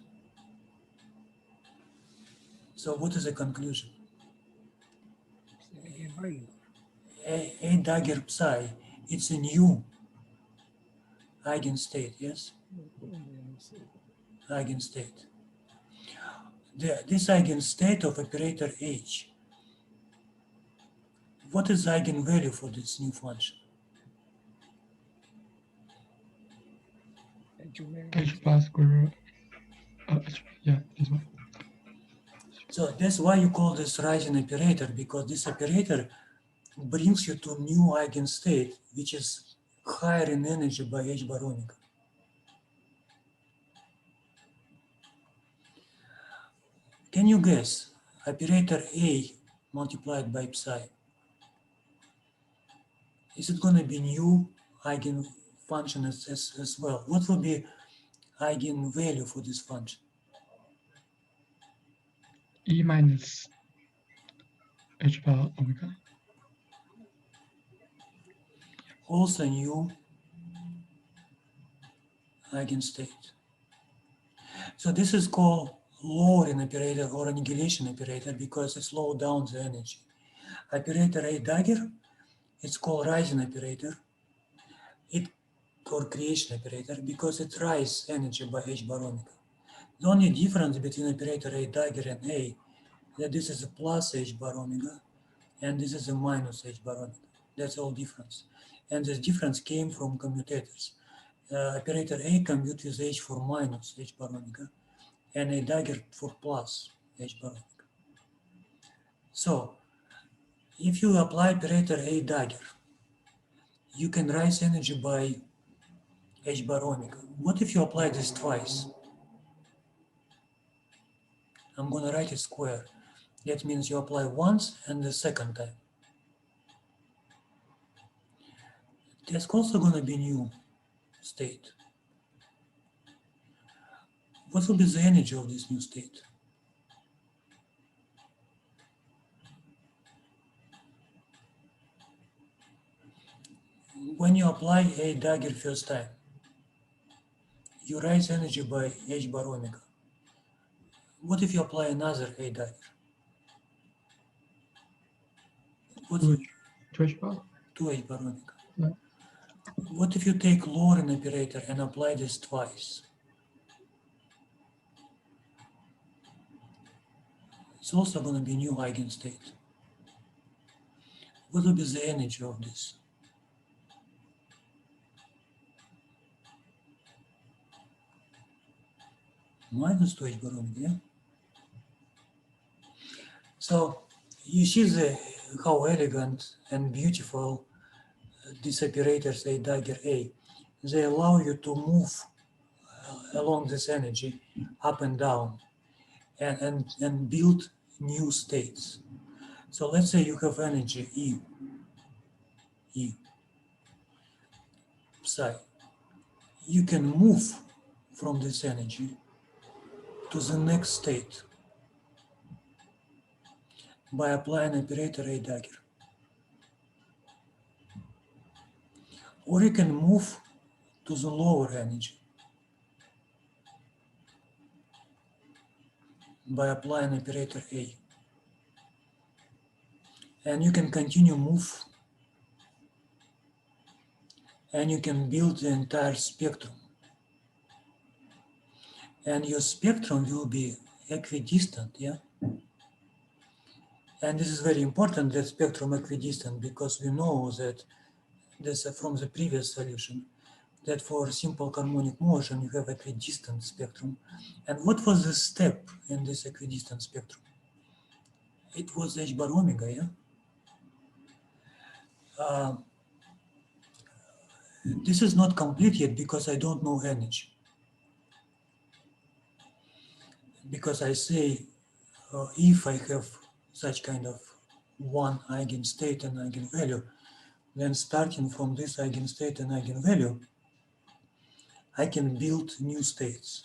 So what is the conclusion? A dagger psi, it's a new eigenstate, yes? Eigenstate. This eigenstate of operator H, what is the eigenvalue for this new function? H plus square root. H, yeah, this one. So that's why you call this rising operator, because this operator brings you to new eigenstate, which is higher in energy by H bar omega. Can you guess operator A multiplied by psi? Is it going to be new eigenfunction as well? What will be eigenvalue for this function? E minus h bar omega. Also new eigenstate. So this is called lowering operator or annihilation operator because it slows down the energy. Operator A dagger, it's called rising operator. Or creation operator because it raises energy by h bar omega. The only difference between operator A dagger and A that this is a plus h bar omega and this is a minus h bar omega. That's all difference. And this difference came from commutators. Operator A commute with h for minus h bar omega and A dagger for plus h bar omega. So if you apply operator A dagger, you can raise energy by h bar omega. What if you apply this twice? I'm going to write it square. That means you apply once and the second time. There's also going to be new state. What will be the energy of this new state? When you apply a dagger first time, you raise energy by h bar omega. What if you apply another a dagger? What's To h bar. 2h bar omega? Yeah. What if you take lowering operator and apply this twice? It's also going to be new eigenstate. What will be the energy of this? Minus 2h bar omega, yeah? So you see how elegant and beautiful these operators A dagger A. They allow you to move along this energy up and down and build new states. So let's say you have energy E psi. You can move from this energy to the next state by applying operator A dagger. Or you can move to the lower energy by applying operator A. And you can continue move and you can build the entire spectrum. And your spectrum will be equidistant, yeah? And this is very important, that spectrum equidistant, because we know that this from the previous solution, that for simple harmonic motion, you have equidistant spectrum. And what was the step in this equidistant spectrum? It was h bar omega, yeah? This is not complete yet because I don't know energy. Because I say, if I have such kind of one eigenstate and eigenvalue, then starting from this eigenstate and eigenvalue, I can build new states.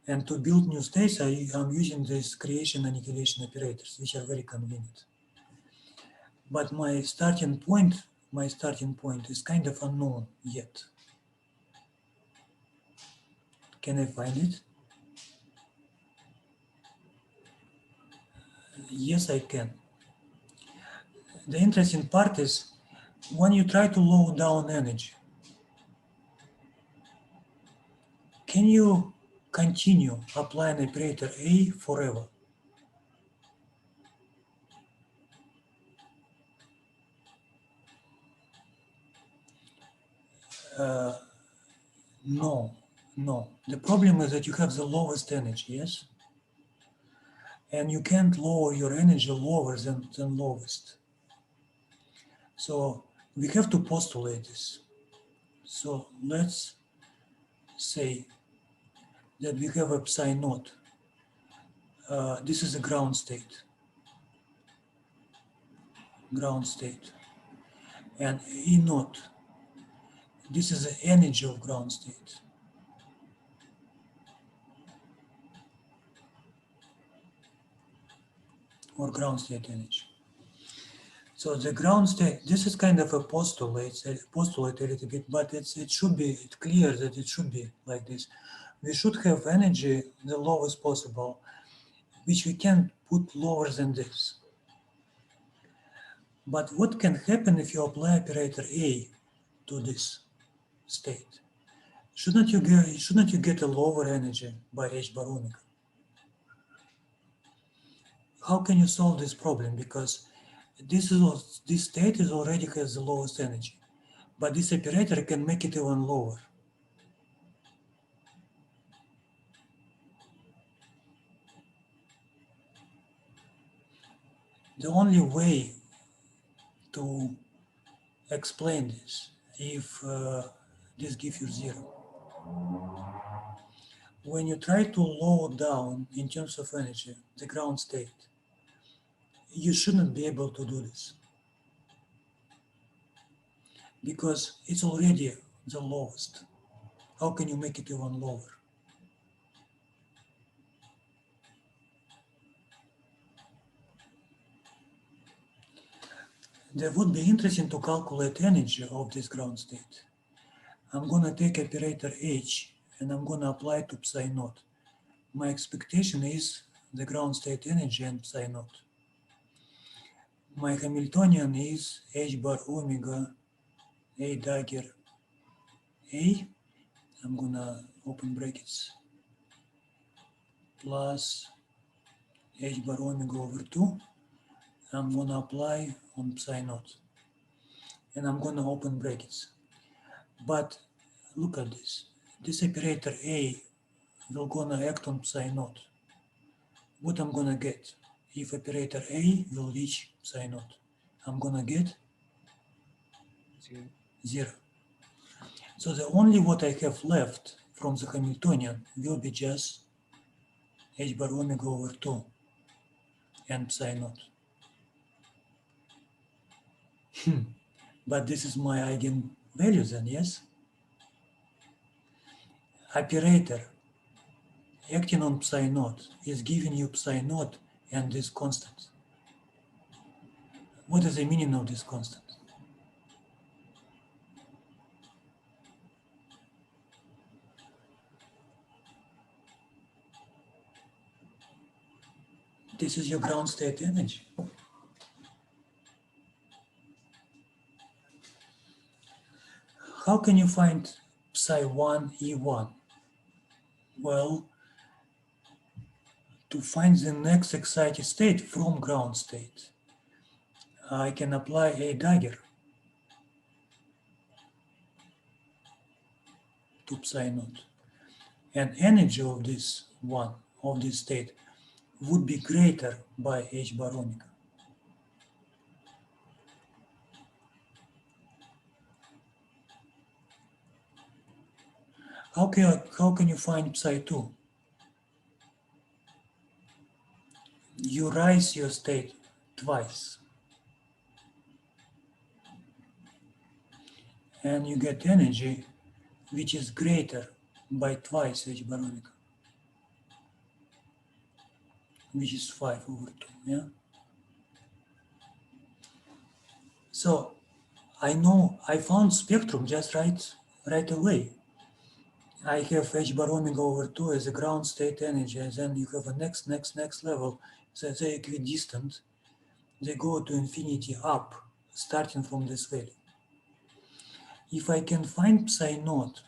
And to build new states, I'm using these creation annihilation operators, which are very convenient. But my starting point is kind of unknown yet. Can I find it? Yes, I can. The interesting part is when you try to lower down energy, can you continue applying operator A forever? No. The problem is that you have the lowest energy, yes? And you can't lower your energy lower than lowest. So we have to postulate this. So let's say that we have a psi naught this is a ground state. Ground state. And E naught, this is the energy of ground state. Or ground state energy. So the ground state, this is kind of a postulate a little bit, but it should be clear that it should be like this. We should have energy the lowest possible, which we can put lower than this. But what can happen if you apply operator A to this state? Shouldn't you get a lower energy by h bar omega? How can you solve this problem? Because this state is already has the lowest energy, but this operator can make it even lower. The only way to explain this, if this gives you 0. When you try to lower down in terms of energy the ground state, you shouldn't be able to do this because it's already the lowest. How can you make it even lower? That would be interesting to calculate energy of this ground state. I'm going to take operator H and I'm going to apply to psi naught. My expectation is the ground state energy and psi naught. My Hamiltonian is h bar omega A dagger A. I'm going to open brackets plus h bar omega over 2. I'm going to apply on psi naught. And I'm going to open brackets. But look at this. This operator A will gonna act on psi naught. What I'm gonna get? If operator A will reach psi naught, I'm gonna get 0. So the only what I have left from the Hamiltonian will be just h bar omega over 2 and psi naught. But this is my eigenvalue then, yes? Operator acting on psi naught is giving you psi naught and this constant. What is the meaning of this constant? This is your ground state energy. How can you find psi 1 E1? Well, to find the next excited state from ground state, I can apply a dagger to psi naught. And energy of this one, of this state, would be greater by h bar omega. How can you find psi 2? You rise your state twice. And you get energy which is greater by twice h bar omega, which is 5 over 2, yeah? So I know I found spectrum just right away. I have h bar omega over 2 as a ground state energy, and then you have a next level. So they're equidistant. They go to infinity up, starting from this value. If I can find psi naught,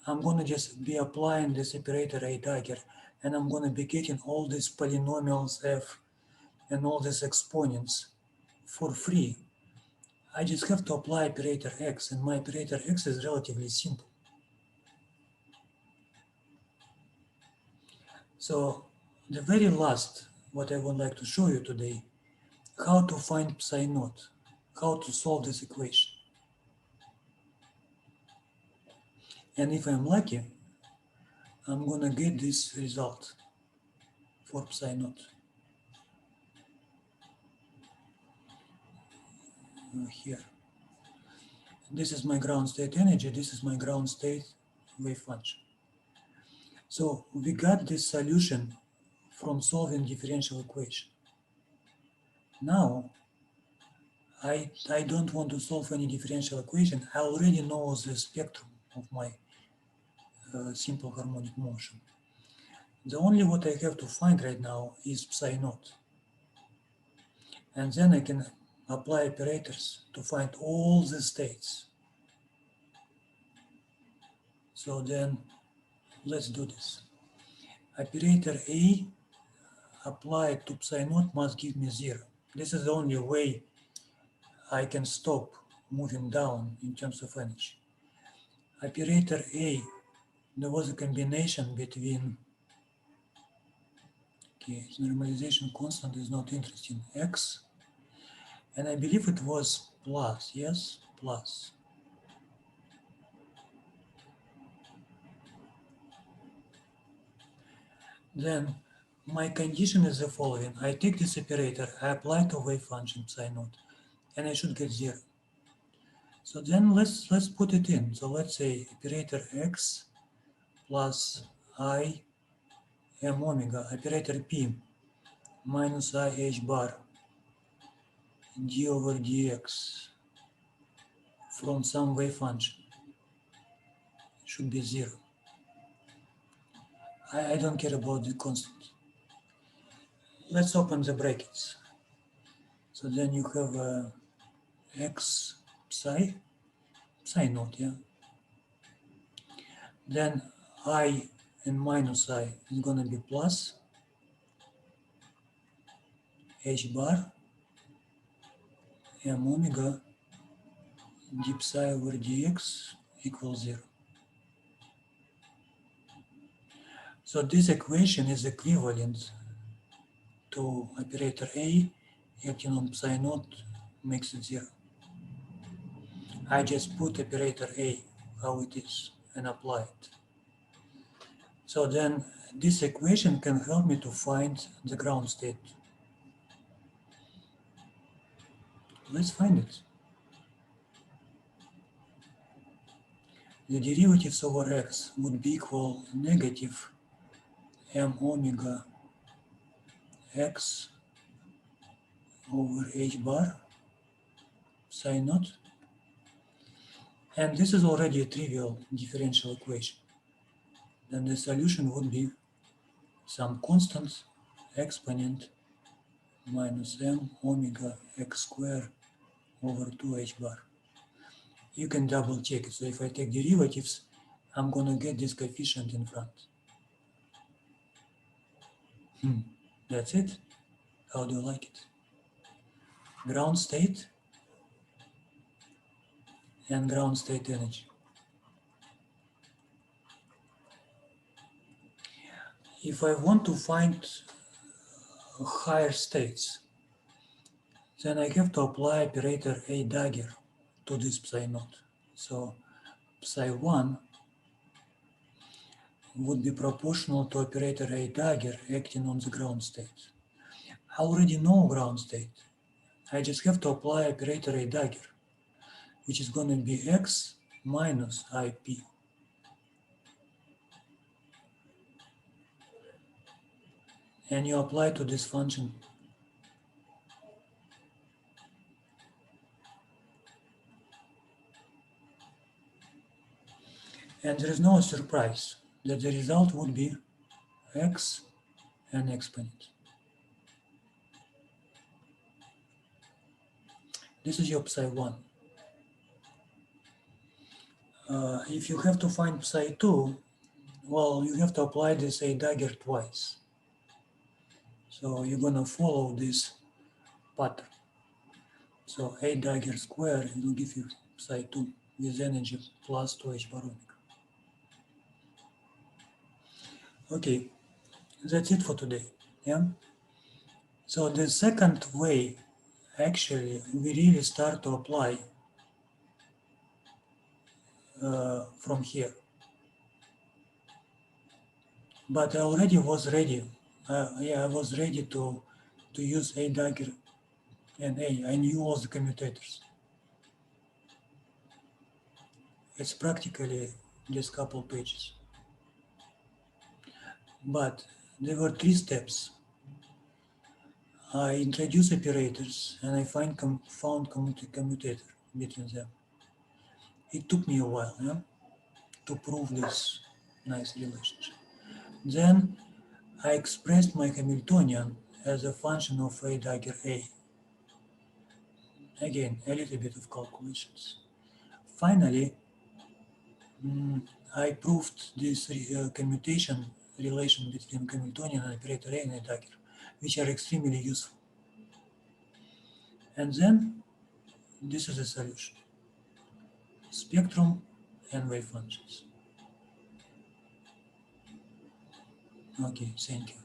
I'm gonna just be applying this operator A dagger, and I'm gonna be getting all these polynomials f and all these exponents for free. I just have to apply operator x, and my operator x is relatively simple. So the very last, what I would like to show you today, how to find psi naught, how to solve this equation. And if I'm lucky, I'm gonna get this result. for psi naught. Here. This is my ground state energy, this is my ground state wave function. So we got this solution from solving differential equation. Now, I don't want to solve any differential equation. I already know the spectrum of my simple harmonic motion. The only what I have to find right now is psi naught. And then I can apply operators to find all the states. So then let's do this. Operator A applied to psi naught must give me 0. This is the only way I can stop moving down in terms of energy. Operator A, there was a combination between, okay, normalization constant is not interesting, x, and I believe it was plus, yes, plus. Then my condition is the following. I take this operator, I apply to wave function psi naught, and I should get 0. So then let's put it in. So let's say operator x plus I m omega, operator p minus I h bar d over dx from some wave function should be 0. I don't care about the constant. Let's open the brackets. So then you have x psi naught, yeah. Then I and minus I is going to be plus h bar m omega d psi over dx equals 0. So this equation is equivalent to operator A acting on psi naught makes it 0. I just put operator A how it is and apply it. So then this equation can help me to find the ground state. Let's find it. The derivatives over x would be equal negative m omega x over h bar psi naught. And this is already a trivial differential equation. Then the solution would be some constant exponent minus m omega x squared over 2h bar. You can double check it. So if I take derivatives, I'm going to get this coefficient in front. That's it. How do you like it? Ground state and ground state energy. If I want to find higher states, then I have to apply operator A dagger to this psi naught. So psi 1 would be proportional to operator A dagger acting on the ground state. I already know ground state. I just have to apply operator A dagger, which is going to be x minus IP. And you apply to this function. And there is no surprise that the result would be x and exponent. This is your psi 1. If you have to find psi 2, well, you have to apply this A dagger twice. So you're going to follow this pattern. So A dagger square will give you psi 2 with energy plus 2h bar omega. Okay, that's it for today. Yeah. So the second way, actually, we really start to apply from here. But I already was ready yeah, I was ready to use A dagger and A. I knew all the commutators. It's practically just couple pages. But there were 3 steps. I introduce operators and I found commutator between them. It took me a while, yeah, to prove this nice relationship. Then I expressed my Hamiltonian as a function of A dagger A. Again, a little bit of calculations. Finally, I proved this commutation relation between Hamiltonian and operator A and A dagger, which are extremely useful. And then this is the solution: spectrum and wave functions. Okay, thank you.